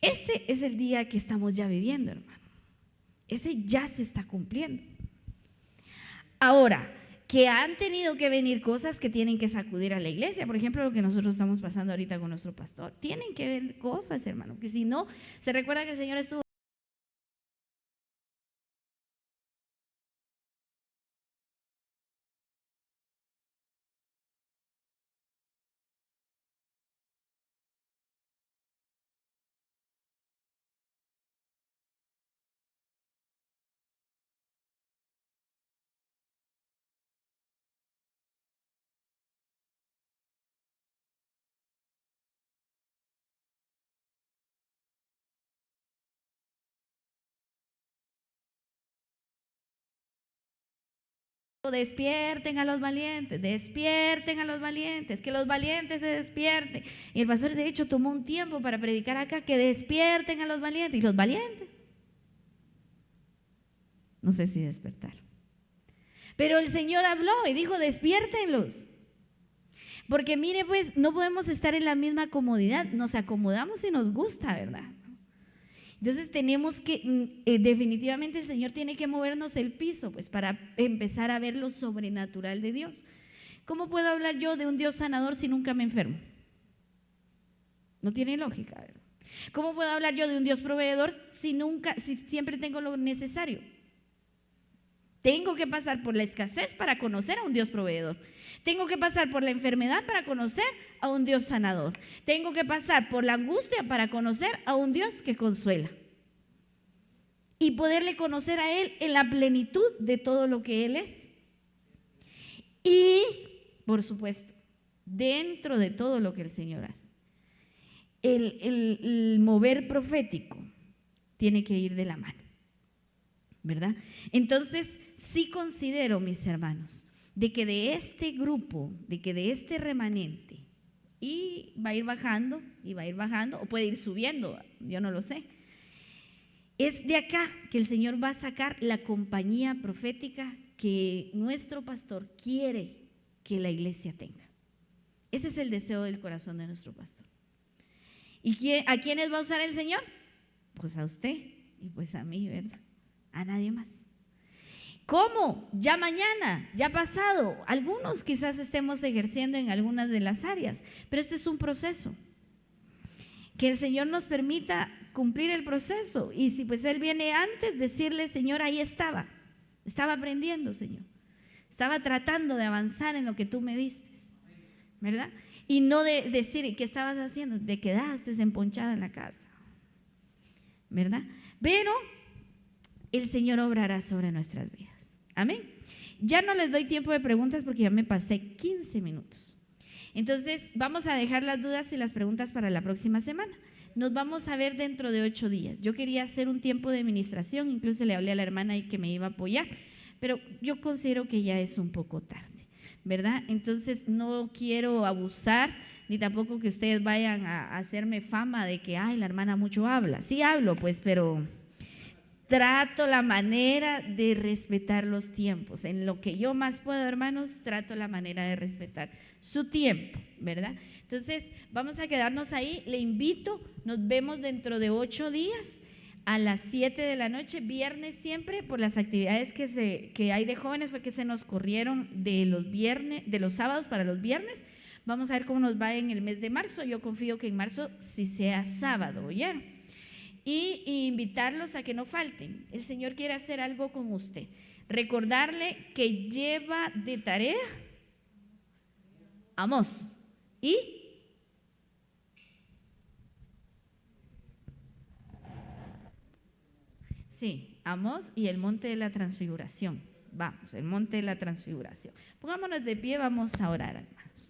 Ese es el día que estamos ya viviendo, hermano. Ese ya se está cumpliendo. Ahora, que han tenido que venir cosas que tienen que sacudir a la iglesia, por ejemplo, lo que nosotros estamos pasando ahorita con nuestro pastor. Tienen que ver cosas, hermano, que si no, se recuerda que el Señor estuvo despierten a los valientes, que los valientes se despierten. Y el pastor de hecho tomó un tiempo para predicar acá, que despierten a los valientes. Y los valientes, no sé si despertaron, pero el Señor habló y dijo, despiértenlos. Porque mire, pues no podemos estar en la misma comodidad, nos acomodamos y nos gusta, ¿verdad? Entonces tenemos que, definitivamente el Señor tiene que movernos el piso, pues para empezar a ver lo sobrenatural de Dios. ¿Cómo puedo hablar yo de un Dios sanador si nunca me enfermo? No tiene lógica, ¿verdad? ¿Cómo puedo hablar yo de un Dios proveedor si siempre tengo lo necesario? Tengo que pasar por la escasez para conocer a un Dios proveedor. Tengo que pasar por la enfermedad para conocer a un Dios sanador. Tengo que pasar por la angustia para conocer a un Dios que consuela. Y poderle conocer a Él en la plenitud de todo lo que Él es. Y, por supuesto, dentro de todo lo que el Señor hace. El mover profético tiene que ir de la mano, ¿verdad? Entonces, sí considero, mis hermanos, de que de este grupo, de que de este remanente, y va a ir bajando, o puede ir subiendo, yo no lo sé. Es de acá que el Señor va a sacar la compañía profética que nuestro pastor quiere que la iglesia tenga. Ese es el deseo del corazón de nuestro pastor. ¿Y a quiénes va a usar el Señor? Pues a usted y pues a mí, ¿verdad? A nadie más. ¿Cómo? Ya mañana, ya pasado. Algunos quizás estemos ejerciendo en algunas de las áreas, pero este es un proceso. Que el Señor nos permita cumplir el proceso. Y si pues Él viene antes, decirle: Señor, ahí estaba aprendiendo, Señor. Estaba tratando de avanzar en lo que tú me diste, ¿verdad? Y no de decir: ¿qué estabas haciendo? Te quedaste emponchada en la casa, ¿verdad? Pero el Señor obrará sobre nuestras vidas. Amén. Ya no les doy tiempo de preguntas porque ya me pasé 15 minutos. Entonces vamos a dejar las dudas y las preguntas para la próxima semana. Nos vamos a ver dentro de 8 días. Yo quería hacer un tiempo de ministración, incluso le hablé a la hermana ahí que me iba a apoyar, pero yo considero que ya es un poco tarde, ¿verdad? Entonces no quiero abusar, ni tampoco que ustedes vayan a hacerme fama de que, ay, la hermana mucho habla. Sí hablo, pues, pero trato la manera de respetar los tiempos. En lo que yo más puedo, hermanos, trato la manera de respetar su tiempo, ¿verdad? Entonces, vamos a quedarnos ahí. Le invito, nos vemos dentro de 8 días a las 7 de la noche, viernes siempre, por las actividades que hay de jóvenes, fue que se nos corrieron de los sábados para los viernes. Vamos a ver cómo nos va en el mes de marzo. Yo confío que en marzo sí sea sábado, ¿oyeron? Y invitarlos a que no falten. El Señor quiere hacer algo con usted. Recordarle que lleva de tarea Amós y sí, Amós y el monte de la transfiguración. Vamos, el monte de la transfiguración. Pongámonos de pie, vamos a orar, hermanos.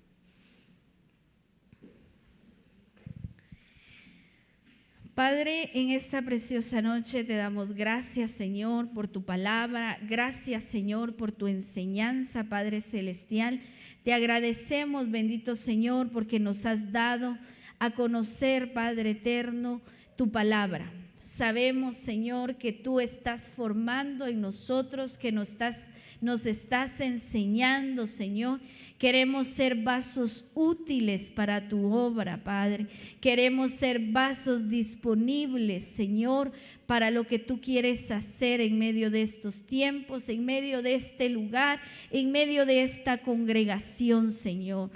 Padre, en esta preciosa noche te damos gracias, Señor, por tu palabra. Gracias, Señor, por tu enseñanza, Padre Celestial. Te agradecemos, bendito Señor, porque nos has dado a conocer, Padre eterno, tu palabra. Sabemos, Señor, que tú estás formando en nosotros, que nos estás enseñando, Señor. Queremos ser vasos útiles para tu obra, Padre. Queremos ser vasos disponibles, Señor, para lo que tú quieres hacer en medio de estos tiempos, en medio de este lugar, en medio de esta congregación, Señor.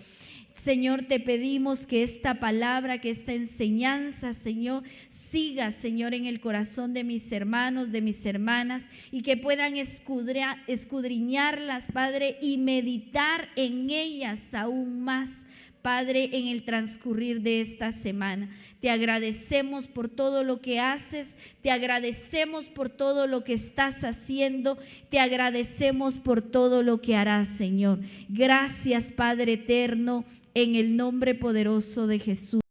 Señor, te pedimos que esta palabra, que esta enseñanza, Señor, siga, Señor, en el corazón de mis hermanos, de mis hermanas, y que puedan escudriñarlas, Padre, y meditar en ellas aún más, Padre, en el transcurrir de esta semana. Te agradecemos por todo lo que haces, te agradecemos por todo lo que estás haciendo, te agradecemos por todo lo que harás, Señor. Gracias, Padre eterno, en el nombre poderoso de Jesús.